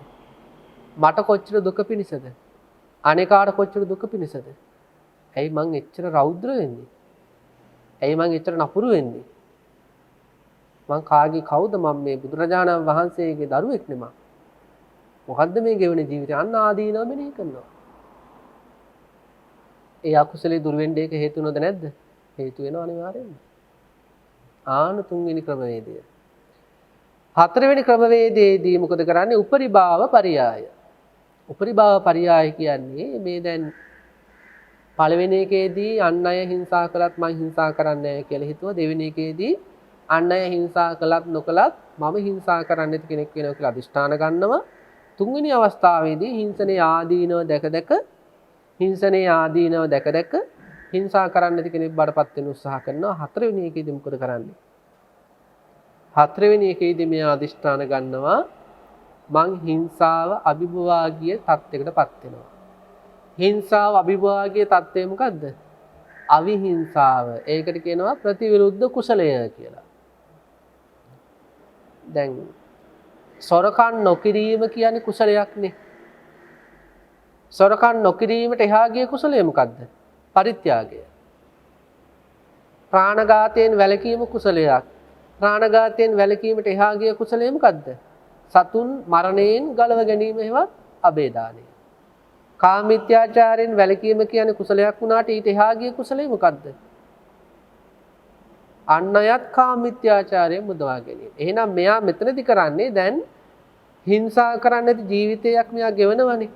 මට කොච්චර දුක පිණිසද, අනේකාට කොච්චර දුක පිණිසද, ඇයි මං එච්චර රෞද්‍ර වෙන්නේ, ඇයි මං එච්චර නපුරු වෙන්නේ, මං කාගේ කවුද, මම මේ බුදුරජාණන් වහන්සේගේ දරුවෙක් නෙමෙයි, මොකද්ද මේ ගෙවන ජීවිතය, අන්න ආදීනව මෙනෙහි කරනවා. ඒ අකුසලේ දුර වෙන්න ඒක හේතු වෙනවද නැද්ද? හේතු වෙනවා අනිවාර්යෙන්ම. ආන තුන්වෙනි ක්‍රමවේදය. හතරවෙනි ක්‍රමවේදයේදී මොකද කරන්නේ? උපරිභාව පරියාය. උපරිභාව පරියාය කියන්නේ මේ දැන් පළවෙනි එකේදී අන් අය හිංසා කළත් මම හිංසා කරන්නේ නැහැ කියලා හිතුවා. දෙවෙනි එකේදී අන් අය හිංසා කළත් නොකළත් මම හිංසා කරන්නේ නැති කෙනෙක් වෙනවා කියලා අදිෂ්ඨාන ගන්නවා. තුන්වෙනි අවස්ථාවේදී හිංසනේ ආදීනව දැක හිංසා කරන්නේ නැති කෙනෙක් බඩපත් වෙන උත්සාහ කරනවා. හතරවෙනි එකේදී මොකද කරන්නේ? හතරවෙනි එකේදී මෙයා අදිෂ්ඨාන ගන්නවා මං හිංසාව අභිභවාගීය තත්යකටපත් වෙනවා. හිංසාව අභිභවාගීය තත්ත්වය මොකද්ද? අවිහිංසාව. ඒකට කියනවා ප්‍රතිවිරුද්ධ කුසලය කියලා. දැන් සොරකම් නොකිරීම කියන්නේ කුසලයක්නේ. සොරකම් නොකිරීමට එහා ගිය කුසලය මොකද්ද? පරිත්‍යාගය. ප්‍රාණඝාතයෙන් වැළකීම කුසලයක්. ප්‍රාණඝාතයෙන් වැළකීමට එහා ගිය කුසලය මොකද්ද? සතුන් මරණයෙන් ගලව ගැනීම හේවත් අබේදානය. කාමීත්‍යාචාරයෙන් වැළකීම කියන්නේ කුසලයක් වුණාට ඊට එහා ගිය කුසලය මොකද්ද? අන් අයත් කාමීත්‍යාචාරයෙන් මුදවා ගැනීම. එහෙනම් මෙයා මෙතනදි කරන්නේ දැන් හිංසා කරන්නේ නැති ජීවිතයක් මෙයා ගෙවනවනේ.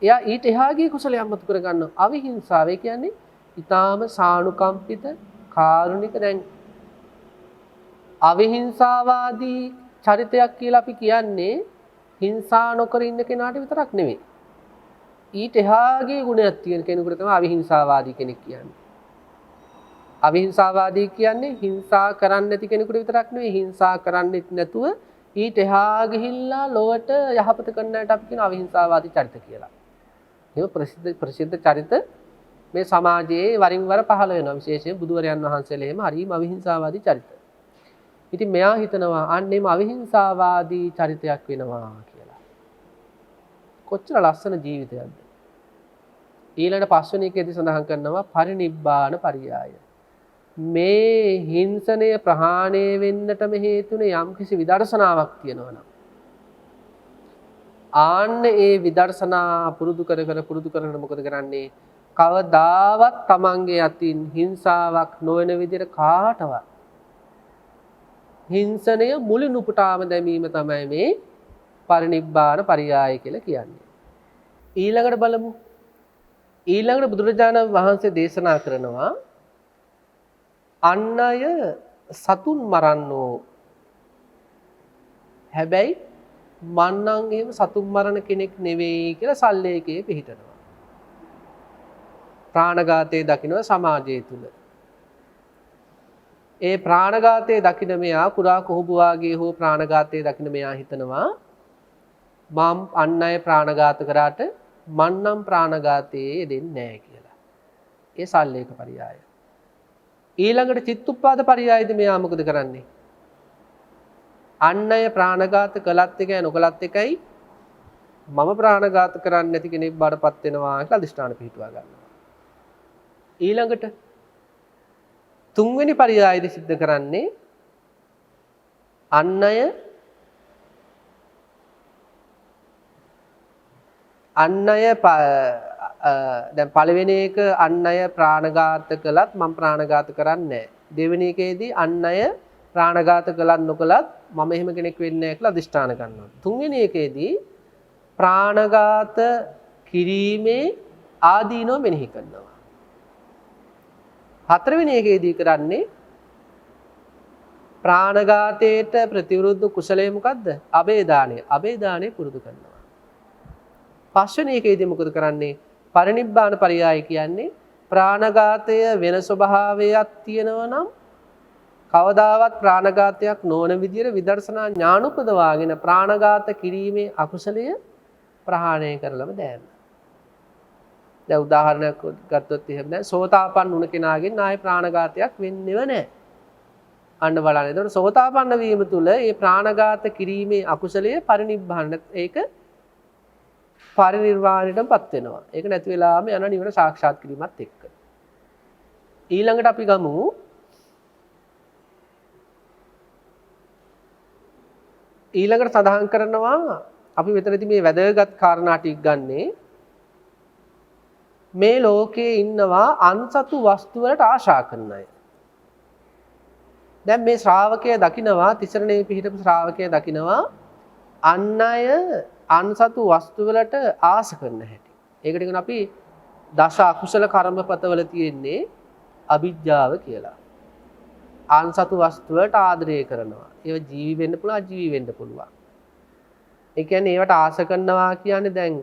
එයා ඊට එහා ගිය කුසලයක් මතු කර ගන්නවා. අවිහිංසාව කියන්නේ ඊටාම සානුකම්පිත කාරුණික. දැන් අවිහිංසාවාදී චරිතයක් කියලා අපි කියන්නේ හිංසා නොකර ඉන්න කෙනාට විතරක් නෙමෙයි. ඊට එහාගේ ගුණයක් තියෙන කෙනෙකුට තමයි අවිහිංසාවාදී කෙනෙක් කියන්නේ. අවිහිංසාවාදී කියන්නේ හිංසා කරන්නේ නැති කෙනෙකුට විතරක් නෙවෙයි, හිංසා කරන්නේත් නැතුව ඊට එහා ගිහිල්ලා ලොවට යහපත කරන්නට අපි කියන අවිහිංසාවාදී චරිත කියලා. මේ ප්‍රසිද්ධ චරිත මේ සමාජයේ වරින් වර පහළ වෙනවා. විශේෂයෙන් බුදුවරයන් වහන්සේලා එහෙම හරිම අවිහිංසාවාදී චරිත. ඉතින් මෙයා හිතනවා අන්නේම අවිහිංසාවාදී චරිතයක් වෙනවා කියලා. කොච්චර ලස්සන ජීවිතයක්ද? ඊළඟ පස්වෙනි එකේදී සඳහන් කරනවා පරිනිබ්බාන පරියාය. මේ හිංසනය ප්‍රහාණය වෙන්නටම හේතුනේ යම්කිසි විදර්ශනාවක් තියෙනවා නම් ආන්න ඒ විදර්ශනා පුරුදු කර මොකද කරන්නේ? කවදාවත් තමන්ගේ අතින් හිංසාවක් නොවන විදිහට කාටවත් හිංසනය මුලින් උපුටාම දැමීම තමයි මේ පරිනිබ්බාන පරියාය කියලා කියන්නේ. ඊළඟට බලමු. ඊළඟට බුදුරජාණන් වහන්සේ දේශනා කරනවා අන් අය සතුන් මරන්නෝ. හැබැයි මං නම් එහෙම සතුන් මරණ කෙනෙක් නෙවෙයි කියලා සල්ලේකේ පිළිහිටනවා. ප්‍රාණඝාතයේ දකින්න සමාජය තුල. ඒ ප්‍රාණඝාතයේ දකින්න මෙයා කුරා කොහොඹුවාගේ හෝ ප්‍රාණඝාතයේ දකින්න මෙයා හිතනවා මම අන් අය ප්‍රාණඝාත කරාට මං නම් ප්‍රාණඝාතයේ යෙදෙන්නේ නැහැ කියලා. ඒ සල්ලේක පරියාය. ඊළඟට චිත්තුප්පාද පරියායදී මෙයා මොකද කරන්නේ? අන් අය ප්‍රාණඝාත කළත් එකයි නොකළත් එකයි මම ප්‍රාණඝාත කරන්නේ නැති කෙනෙක් බඩපත් වෙනවා කියලා අදිෂ්ඨාන පිහිටුවා ගන්නවා. ඊළඟට තුන්වෙනි පරියායදී සිද්ධ කරන්නේ අන් අය දැන් පළවෙනි එක අන් අය ප්‍රාණඝාත කළත් මම ප්‍රාණඝාත කරන්නේ නැහැ. දෙවෙනි එකේදී අන් අය ප්‍රාණඝාත කළත් නොකළත් මම එහෙම කෙනෙක් වෙන්නේ නැහැ කියලා අදිෂ්ඨාන ගන්නවා. තුන්වෙනි එකේදී ප්‍රාණඝාත කිරීමේ ආදීනව මෙනෙහි කරනවා. හතරවෙනි එකේදී කරන්නේ ප්‍රාණඝාතයට ප්‍රතිවිරුද්ධ කුසලයේ මොකද්ද? අබේදානය. අබේදානය පුරුදු කරනවා. පස්වෙනි එකේදී මොකද කරන්නේ? පරිනිබ්බාන පරියාය කියන්නේ ප්‍රාණඝාතය වෙන ස්වභාවයක් තියෙනවා නම් කවදාවත් ප්‍රාණඝාතයක් නොවන විදියට විදර්ශනා ඥාන උපදවාගෙන ප්‍රාණඝාත කිරීමේ අකුසලය ප්‍රහාණය කරලම දැම්ම. දැන් උදාහරණයක් ගත්තොත් එහෙම දැන් සෝතාපන්න වුණ කෙනාගෙන් ආයේ ප්‍රාණඝාතයක් වෙන්නේව නැහැ. අන්න බලන්න. එතකොට සෝතාපන්න වීම තුළ මේ ප්‍රාණඝාත කිරීමේ අකුසලයේ පරිනිබ්බාන ඒක පරිනිර්වාණයටපත් වෙනවා. ඒක නැති වෙලාම යන නිවන සාක්ෂාත් කිරීමත් එක්ක. ඊළඟට අපි ගමු ඊළඟට සඳහන් කරනවා අපි මෙතනදී මේ වැදගත් කාරණා ටික ගන්නේ මේ ලෝකේ ඉන්නවා අන්සතු වස්තු වලට ආශා කරන අය. දැන් මේ ශ්‍රාවකය දකිනවා තිසරණේ පිහිටපු ශ්‍රාවකය දකිනවා අන් අය අන්සතු වස්තු වලට ආස කරන හැටි. ඒකට කියන අපි දස අකුසල කර්මපතවල තියෙන්නේ අවිජ්ජාව කියලා. අන්සතු වස්තු වලට ආදරය කරනවා. ඒව ජීවි වෙන්න පුළුවන් අජීවි වෙන්න පුළුවන්. ඒ කියන්නේ ඒවට ආස කරනවා කියන්නේ දැන්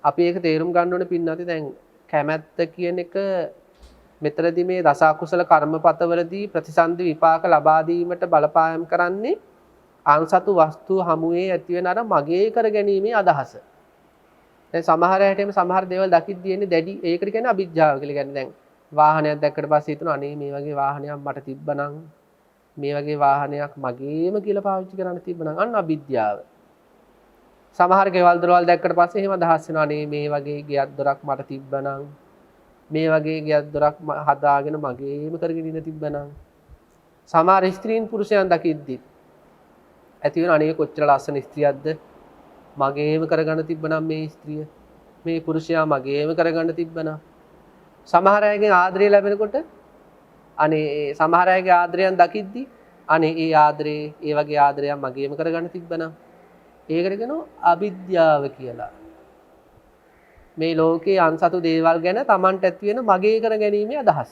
අපි ඒක තේරුම් ගන්න ඕනේ පින්නත් දැන් කැමැත්ත කියන එක මෙතරදී මේ දස අකුසල කර්මපතවලදී ප්‍රතිසන්දි විපාක ලබා දීමට බලපෑම් කරන්නේ අන්සතු වස්තු හමුවේ ඇති වෙන අර මගේ කර ගැනීමේ අදහස. දැන් සමහර හැටේම සමහර දේවල් දකිද්දී එන්නේ දැඩි ඒකට කියන්නේ අවිජ්ජාව කියලා. කියන්නේ දැන් වාහනයක් දැක්කට පස්සේ හිතනවා අනේ මේ වගේ වාහනයක් මට තිබ්බනම් මේ වගේ වාහනයක් මගේම කියලා පාවිච්චි කරන්න තිබ්බනම් අන්න අවිද්‍යාව. සමහර ගෙවල් දොරවල් දැක්කට පස්සේ එහෙම අදහස් වෙනවා අනේ මේ වගේ ගෙයක් දොරක් මට තිබ්බනම් මේ වගේ ගෙයක් දොරක් හදාගෙන මගේම කරගෙන ඉන්න තිබ්බනම්. සමහර ස්ත්‍රීන් පුරුෂයන් දකිද්දී ඇති වෙන අනේ කොච්චර ලස්සන ස්ත්‍රියක්ද මගේම කරගන්න තිබ්බනම් මේ ස්ත්‍රිය මේ පුරුෂයා මගේම කරගන්න තිබ්බනම්. සමහර අයගෙන් ආදරය ලැබෙනකොට අනේ සමහර අයගේ ආදරයන් දකිද්දී අනේ ඒ ආදරේ ඒ වගේ ආදරයක් මගේම කරගන්න තිබ්බනම්. ඒකට කියනවා අවිද්‍යාව කියලා. මේ ලෝකයේ අන්සතු දේවල් ගැන Tamanට ඇති වෙන මගේ කර ගැනීමේ අදහස.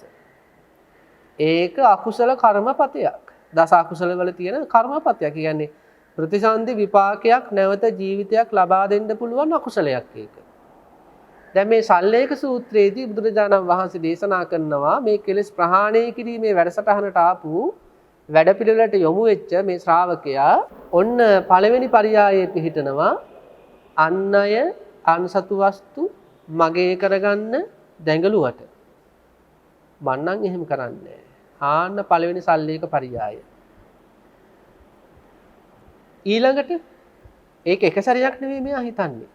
ඒක අකුසල කර්මපතයක්. දස අකුසල වල තියෙන කර්මපතයක්. කියන්නේ ප්‍රතිසන්දි විපාකයක් නැවත ජීවිතයක් ලබා දෙන්න පුළුවන් අකුසලයක් ඒක. දැන් මේ සල්ලේක සූත්‍රයේදී බුදුරජාණන් වහන්සේ දේශනා කරනවා මේ කෙලෙස් ප්‍රහාණය කිරීමේ වැඩසටහනට ආපු වැඩපිළිවෙලට යොමු වෙච්ච මේ ශ්‍රාවකයා ඔන්න පළවෙනි පරියායේ පිහිටනවා අන් අය අන්සතු වස්තු මගේ කරගන්න දැඟලුවට මම නම් එහෙම කරන්නේ ආන්න පළවෙනි සල්ලේක පරියාය. ඊළඟට ඒක එක සැරයක් නෙවෙයි මෙයා හිතන්නේ.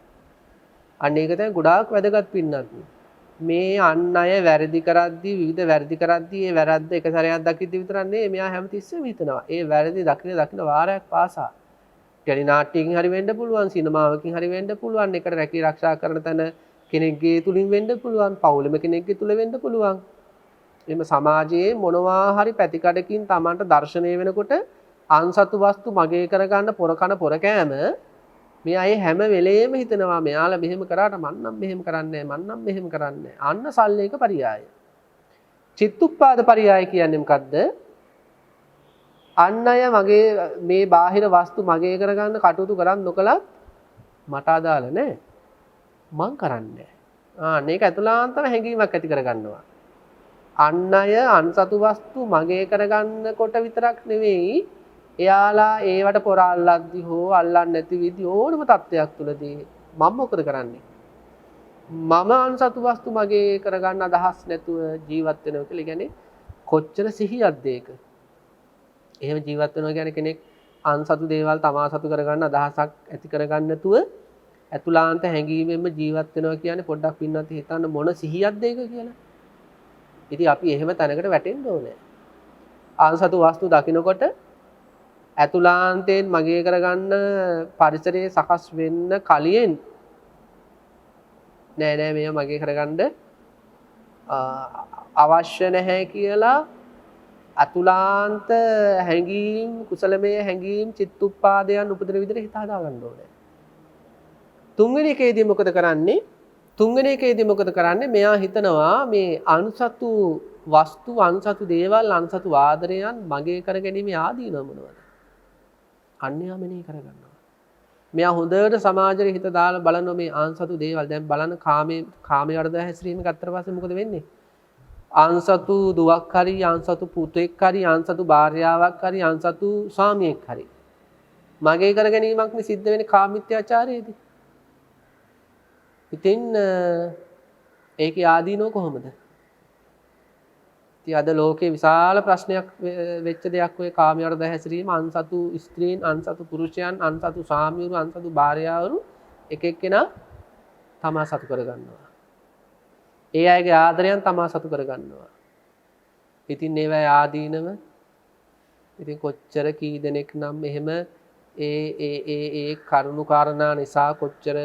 අන්න ඒක තමයි ගොඩාක් වැදගත් පින්නත්. මේ අන් අය වැරදි කරද්දී විවිධ වැරදි කරද්දී ඒ වැරද්ද එක සැරයක් දකිද්දි විතරක් නෙවෙයි මෙයා හැමතිස්සෙම හිතනවා. ඒ වැරදි දකින වාරයක් පාසා ටෙලි නාට්‍යකින් හරි වෙන්න පුළුවන්, සිනමාවකින් හරි වෙන්න පුළුවන්, එකට රැකී ආරක්ෂා කරන තැන කෙනෙක්ගේ තුලින් වෙන්න පුළුවන්, පවුලෙම කෙනෙක්ගේ තුල වෙන්න පුළුවන්. එimhe සමාජයේ මොනවා හරි පැතිකඩකින් Tamanට දැర్శණය වෙනකොට අන්සතු වස්තු මගේ කරගන්න පොරකන පොරකෑම මේ අය හැම වෙලේම හිතනවා මෙයාලා මෙහෙම කරාට මං නම් මෙහෙම කරන්නේ නැහැ, මං නම් මෙහෙම කරන්නේ නැහැ. අන්න සල්ලේක පරියාය. චිත්තුප්පාද පරියාය කියන්නේ මොකද්ද? අන් අය මගේ මේ බාහිර වස්තු මගේ කරගන්න කටයුතු කරන් නොකලත් මට අදාළ නැහැ. මං කරන්නේ නැහැ. මේක ඇතුළාන්තම හැඟීමක් ඇති කරගන්නවා. අන් අය අන්සතු වස්තු මගේ කරගන්නකොට විතරක් නෙවෙයි එයාලා ඒවට පොර අල්ලද්දි හෝ අල්ලන්නේ නැති විදි ඕනම තත්ත්වයක් තුලදී මම මොකද කරන්නේ? මම අන්සතු වස්තු මගේ කරගන්න අදහස් නැතුව ජීවත් වෙනවා කියලා කියන්නේ කොච්චර සිහියක්ද ඒක? එහෙම ජීවත් වෙනවා කියන්නේ කෙනෙක් අන්සතු දේවල් තමා සතු කරගන්න අදහසක් ඇති කරගන්න නැතුව ඇතුළාන්ත හැඟීමෙන්ම ජීවත් වෙනවා කියන්නේ පොඩ්ඩක් පින්නත් හිතන්න මොන සිහියක්ද ඒක කියලා. ඉතින් අපි එහෙම තැනකට වැටෙන්න ඕනේ. අන්සතු වස්තු දකින්නකොට ඇතුළාන්තයෙන් මගේ කරගන්න පරිසරයේ සකස් වෙන්න කලින් නෑ මේව මගේ කරගන්න අවශ්‍ය නැහැ කියලා අතුලාන්ත හැඟීම් කුසලමය හැඟීම් චිත්තුප්පාදයන් උපදින විදිහට හිත හදා ගන්න ඕනේ. තුන්වෙනි එකේදී මොකද කරන්නේ? මෙයා හිතනවා මේ අන්සතු වස්තු අන්සතු දේවල් අන්සතු ආදරයන් මගේ කරගැනීමේ ආදීනව මොනවද? අන්‍යයා මෙනෙහි කරගන්නවා. මෙයා හොඳට සමාජයේ හිත දාලා බලනවා මේ අන්සතු දේවල්. දැන් බලන්න කාමයේ වර්ධ හැසිරීම ගත්තට පස්සේ මොකද වෙන්නේ? අන්සතු දුවක් හරි අන්සතු පුතෙක් හරි අන්සතු භාර්යාවක් හරි අන්සතු ස්වාමියෙක් හරි මගේ කර ගැනීමක් නේ සිද්ධ වෙන්නේ කාමීත්‍යාචාරයේදී. ඉතින් ඒකේ ආදීනෝ කොහොමද? ඉතින් අද ලෝකේ විශාල ප්‍රශ්නයක් වෙච්ච දෙයක් ඔය කාමයට හැසිරීම, අන්සතු ස්ත්‍රීන්, අන්සතු පුරුෂයන්, අන්සතු ස්වාමියවරු, අන්සතු භාර්යාවරු එක එක්කෙනා තමා සතු කරගන්නවා. ඒ අයගේ ආදරයන් තමා සතු කරගන්නවා. ඉතින් ඒවයි ආදීනව. ඉතින් කොච්චර කී දෙනෙක් නම් එහෙම ඒ කරුණු කාරණා නිසා කොච්චර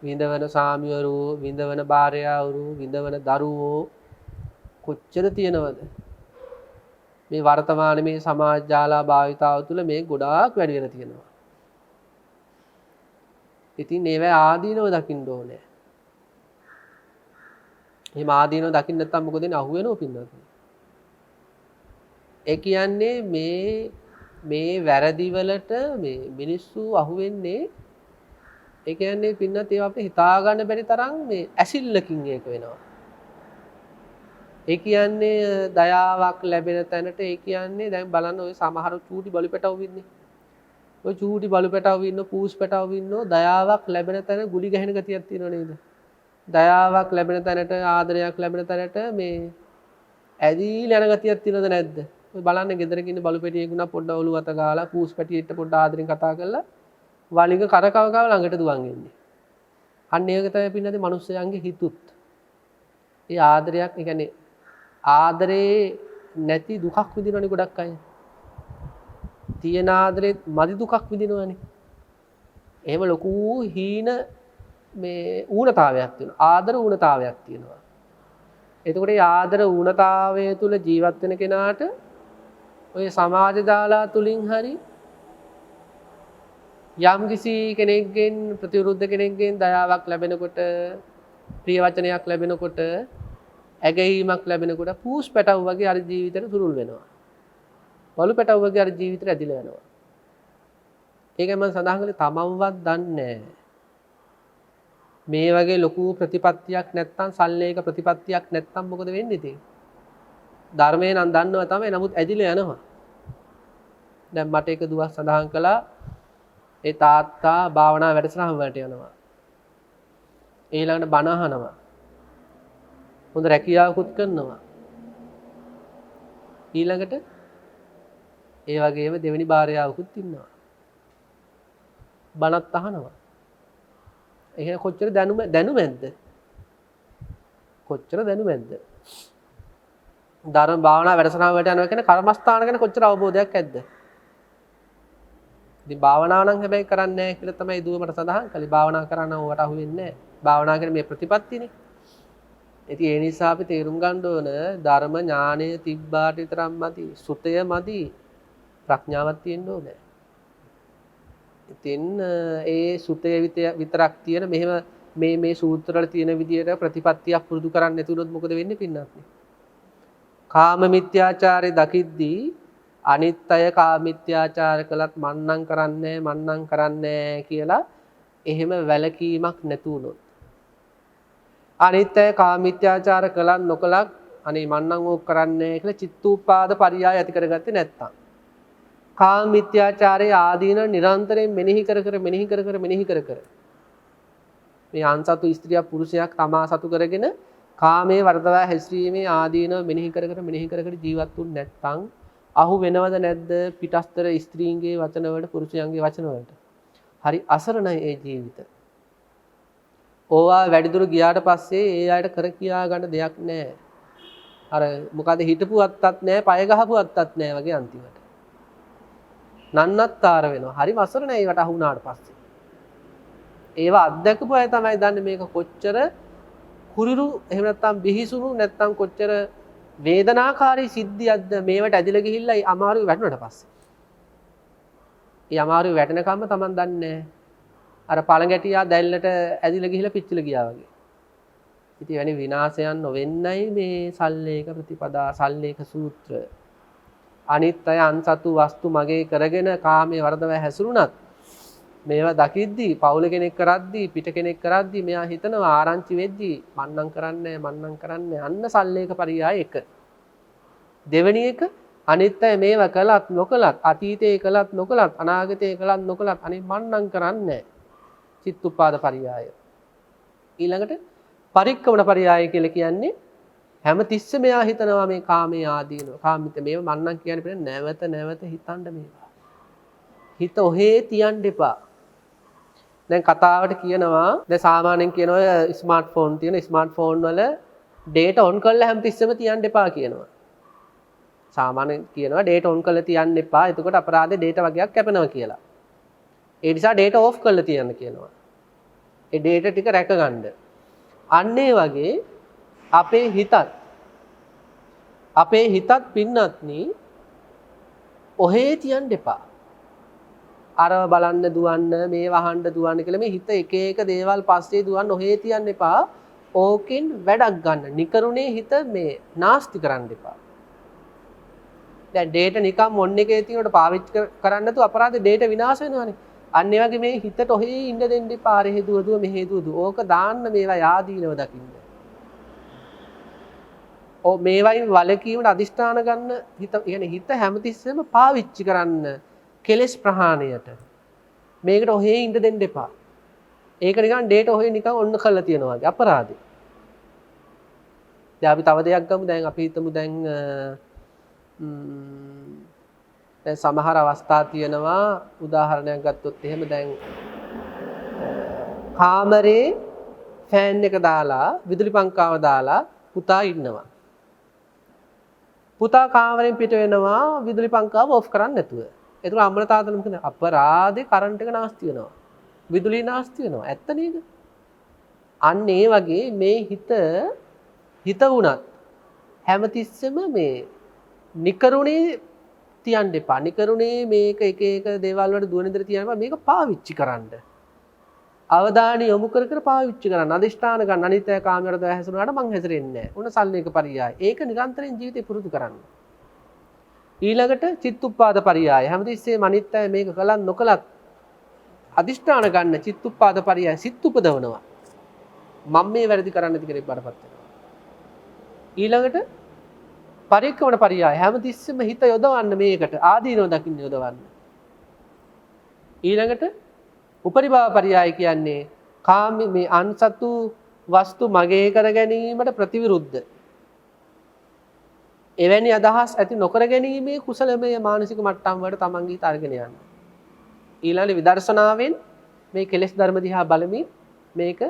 විඳවන ස්වාමියවරු, විඳවන භාර්යාවරු, විඳවන දරුවෝ කොච්චර තියෙනවද? මේ වර්තමාන මේ සමාජ ජාලා භාවිතාව තුළ මේ ගොඩාක් වැඩි වෙලා තියෙනවා. ඉතින් ඒවැ ආදීනව දකින්න ඕනේ. එහෙම ආදීනව දකින්න නැත්නම් මොකද වෙන්නේ? අහුවෙනව පින්නත්. ඒ කියන්නේ මේ වැරදි වලට මේ මිනිස්සු අහුවෙන්නේ, ඒ කියන්නේ පින්නත් ඒවා අපිට හිතා ගන්න බැරි තරම් මේ ඇසිල්ලකින් ඒක වෙනවා. ඒ කියන්නේ දයාවක් ලැබෙන තැනට, ඒ කියන්නේ දැන් බලන්න ඔය සමහර චූටි බලු පැටවු ඉන්නේ. ඔය චූටි බලු පැටවු ඉන්න, පූස් පැටවු ඉන්නෝ දයාවක් ලැබෙන තැන ගුලි ගැහෙන ගතියක් තියෙනව නේද? දයාවක් ලැබෙන තැනට, ආදරයක් ලැබෙන තැනට මේ ඇදීලා යන ගතියක් තියෙනවද නැද්ද? ඔය බලන්න ගෙදරක ඉන්න බලු පැටියෙකුණා පොඩ්ඩ ඔලුව අත ගාලා පූස් පැටියෙක්ට පොඩ්ඩ ආදරෙන් කතා කරලා වලිග කරකව ගාව ළඟට දුවන් එන්නේ. අන්න ඒක තමයි පින්නදී මිනිස්සයන්ගේ හිතුත්. ඒ ආදරයක්, ඒ කියන්නේ ආදරේ නැති දුකක් විඳිනවනේ ගොඩක් අය. තියෙන ආදරේ මදි දුකක් විඳිනවනේ. එහෙම ලොකු හීන මේ ඌනතාවයක් තියෙනවා. ආදර ඌනතාවයක් තියෙනවා. එතකොට මේ ආදර ඌනතාවය තුල ජීවත් වෙන කෙනාට ඔය සමාජ දාලා තුලින් හරි යම් කිසි කෙනෙක්ගෙන්, ප්‍රතිවිරුද්ධ කෙනෙක්ගෙන් දයාවක් ලැබෙනකොට, ප්‍රිය වචනයක් ලැබෙනකොට, ඇගීමක් ලැබෙනකොට පූස් පැටවු වගේ අර ජීවිතේට තුරුල් වෙනවා. බලු පැටවු වගේ අර ජීවිතේට ඇදිලා යනවා. ඒකයි මම සඳහන් කළේ තමන්වත් දන්නේ මේ වගේ ලොකු ප්‍රතිපත්තියක් නැත්තම්, සල්ලේක ප්‍රතිපත්තියක් නැත්තම් මොකද වෙන්නේ ඉතින්? ධර්මය නම් දන්නවා තමයි, නමුත් ඇදිලා යනවා. දැන් මට එක දුවක් සඳහන් කළා, ඒ තාත්තා භාවනා වැඩසටහන් වලට යනවා. ඊළඟට බණ අහනවා. හොඳ රැකියාවකුත් කරනවා. ඊළඟට ඒ වගේම දෙවෙනි භාර්යාවකුත් ඉන්නවා. බණත් අහනවා. එහෙනම් කොච්චර දැනුමක්ද? කොච්චර දැනුමක්ද? ධර්ම භාවනා වැඩසටහන් වලට යනවා කියන්නේ කර්මස්ථාන ගැන කොච්චර අවබෝධයක් ඇද්ද? ඉතින් භාවනාව නම් හැබැයි කරන්නේ නැහැ කියලා තමයි දුවමට සඳහන් කළේ. භාවනා කරන්න ඕවට අහු වෙන්නේ නැහැ. භාවනා කියන්නේ මේ ප්‍රතිපත්තිනේ. ඉතින් ඒ නිසා අපි තේරුම් ගන්න ඕන ධර්ම ඥානය තිබ්බාට විතරක් මදි. සුතය මදි. ප්‍රඥාවක් තියෙන්න ඕනේ. ඉතින් ඒ සුතය විතරක් තියෙන මෙහෙම මේ සූත්‍ර වල තියෙන විදියට ප්‍රතිපත්තියක් පුරුදු කරන්නේ නැතුනොත් මොකද වෙන්නේ පින්නත්? කාම මිත්‍යාචාරය දකිද්දී අනිත් අය කාම මිත්‍යාචාර කළත් මන්නම් කරන්නේ කියලා එහෙම වැලකීමක් නැතුනොත්, අනිත් අය කාම මිත්‍යාචාර කළත් නොකලත් අනේ මන්නම් ඕක කරන්නේ කියලා චිත්තූපාද පරියාය ඇති කරගත්තේ නැත්තම්, කාම මිත්‍යාචාරයේ ආදීන නිරන්තරයෙන් මෙනෙහි කර මේ අන්සතු ස්ත්‍රියක් පුරුෂයක් තමා සතු කරගෙන කාමයේ වර්ධවා හැසිරීමේ ආදීනව මෙනෙහි කර ජීවත් වුනේ නැත්නම් අහු වෙනවද නැද්ද පිටස්තර ස්ත්‍රීන්ගේ වචන වලට, පුරුෂයන්ගේ වචන වලට? හරි අසරණයි ඒ ජීවිත. ඕවා වැඩිදුර ගියාට පස්සේ ඒ අයට කර කියා ගන්න දෙයක් නැහැ. අර මොකද හිටපු අත්තත් නැහැ, පය ගහපු අත්තත් නැහැ වගේ අන්තිමට. නන්නත්තර වෙනවා. හරිම අසරණයි ඒවට අහු වුණාට පස්සේ. ඒවා අත්දැකපු අය තමයි දන්නේ මේක කොච්චර කුරිරු, එහෙම නැත්නම් බිහිසුණු, නැත්නම් කොච්චර වේදනාකාරී සිද්ධියක්ද මේවට ඇදිලා ගිහිල්ලා අමාරුවේ වැටුණාට පස්සේ. ඒ අමාරුවේ වැටෙනකම්ම Taman දන්නේ නැහැ. අර පළඟැටියා දැල්ලට ඇදිලා ගිහිල්ලා පිච්චිලා ගියා වගේ. ඉතින් එවැනි විනාශයන් නොවෙන්නයි මේ සල්ලේක ප්‍රතිපදා, සල්ලේක සූත්‍ර. අනිත් අය අන්සතු වස්තු මගේ කරගෙන කාමයේ වර්ධව හැසිරුණත් මේවා දකිද්දී, පවුල කෙනෙක් කරද්දී, පිට කෙනෙක් කරද්දී මෙයා හිතනවා ආරංචි වෙද්දී මන්නම් කරන්නේ අන්න සල්ලේක පරියාය එක. දෙවෙනි එක, අනිත් අය මේවා කළත් නොකළත්, අතීතයේ කළත් නොකළත්, අනාගතයේ කළත් නොකළත් අනේ මන්නම් කරන්නේ චිත්තුපාද පරියාය. ඊළඟට පරික්කමන පරියාය කියලා කියන්නේ හැම තිස්සෙම එයා හිතනවා මේ කාමයේ ආදීනව. කාමිත මේව මන්නම් කියන්නේ නැවත නැවත හිතන්න මේවා. හිත ඔහේ තියන්න එපා. දැන් කතාවට කියනවා දැන් සාමාන්‍යයෙන් කියනවා ස්මාර්ට්ෆෝන් තියෙන ස්මාර්ට්ෆෝන් වල data on කරලා හැම තිස්සෙම තියන්න එපා කියනවා. සාමාන්‍යයෙන් කියනවා data on කරලා තියන්න එපා. එතකොට අපරාධේ data වගේක් කැපෙනවා කියලා. ඒ නිසා data off කරලා තියන්න කියනවා. ඒ data ටික රැක ගන්න. අන්න ඒ වගේ අපේ හිතත් පින්නත්නි ඔහේ තියන්න එපා. අරව බලන්න දුවන්න මේ වහන්න දුවන්න කියලා මේ හිත එක එක දේවල් පස්සේ දුවන්න ඔහේ තියන්න එපා. ඕකෙන් වැඩක් ගන්න. නිකරුණේ හිත මේ නාස්ති කරන්න එපා. දැන් data නිකම් මොන් එකේ තියෙනකොට පාවිච්චි කරන්න නැතුව අපරාධ data විනාශ වෙනවානේ. අන්න ඒ වගේ මේ හිතට ඔහේ ඉන්න දෙන්න එපා. අර හේදුව මෙහෙ දුව. ඕක දාන්න මේවා යාදීනව දකින්න. ඔව් මේවයින් වලකීමට අදිෂ්ඨාන ගන්න හිත يعني හිත හැමතිස්සෙම පාවිච්චි කරන්න කෙලෙස් ප්‍රහාණයට. මේකට ඔහේ ඉන්න දෙන්න එපා. ඒක නිකන් data ඔහේ නිකන් ඔන්න කරලා තියනවා වගේ අපරාධේ. දැන් අපි තව දෙයක් ගමු. දැන් අපි හිතමු දැන් සමහර අවස්ථා තියෙනවා උදාහරණයක් ගත්තොත් එහෙම දැන් කාමරේ ෆෑන් එක දාලා විදුලි පංකාව දාලා පුතා ඉන්නවා. පුතා කාමරෙන් පිට වෙනවා විදුලි පංකාව ඔෆ් කරන්නේ නැතුව. ඒතර අම්මලා තාත්තලා මොකද අපරාධේ කරන්ට් එක නාස්ති වෙනවා. විදුලිය නාස්ති වෙනවා. ඇත්ත නේද? අන්න ඒ වගේ මේ හිත වුණත් හැමතිස්සෙම මේ නිකරුණේ තියන්න එපා. නිකරුණේ මේක එක එක දේවල් වලට දුවන ඉදිරිය තියන්න එපා. මේක පාවිච්චි කරන්න. අවධානය යොමු කර කර පාවිච්චි කරන්න. අදිෂ්ඨාන ගන්න. අනිත්‍ය කාමයට හැසිරුණාට මං හැසිරෙන්නේ නැහැ. උන සල්ලේක පරියාය. ඒක නිරන්තරයෙන් ජීවිතේ පුරුදු කරන්න. ඊළඟට චිත්තුප්පාද පරියාය. හැමතිස්සෙම අනිත්‍ය මේක කළත් නොකළත් අදිෂ්ඨාන ගන්න චිත්තුප්පාද පරියාය සිත් උපදවනවා. මම මේ වැරදි කරන්න නැති කෙනෙක් බඩපත් වෙනවා. ඊළඟට පරික්කමන පරියාය. හැමතිස්සෙම හිත යොදවන්න මේකට ආදීනව දකින්න යොදවන්න. ඊළඟට උපරිභාව පරියාය කියන්නේ කාම මේ අන්සතු වස්තු මගේ කර ගැනීමට ප්‍රතිවිරුද්ධ. එවැනි අදහස් ඇති නොකර ගැනීමේ කුසලමය මානසික මට්ටම් වලට තමන්ගේ හිත අරගෙන යන්න. ඊළඟට විදර්ශනාවෙන් මේ කෙලෙස් ධර්ම දිහා බලමින් මේක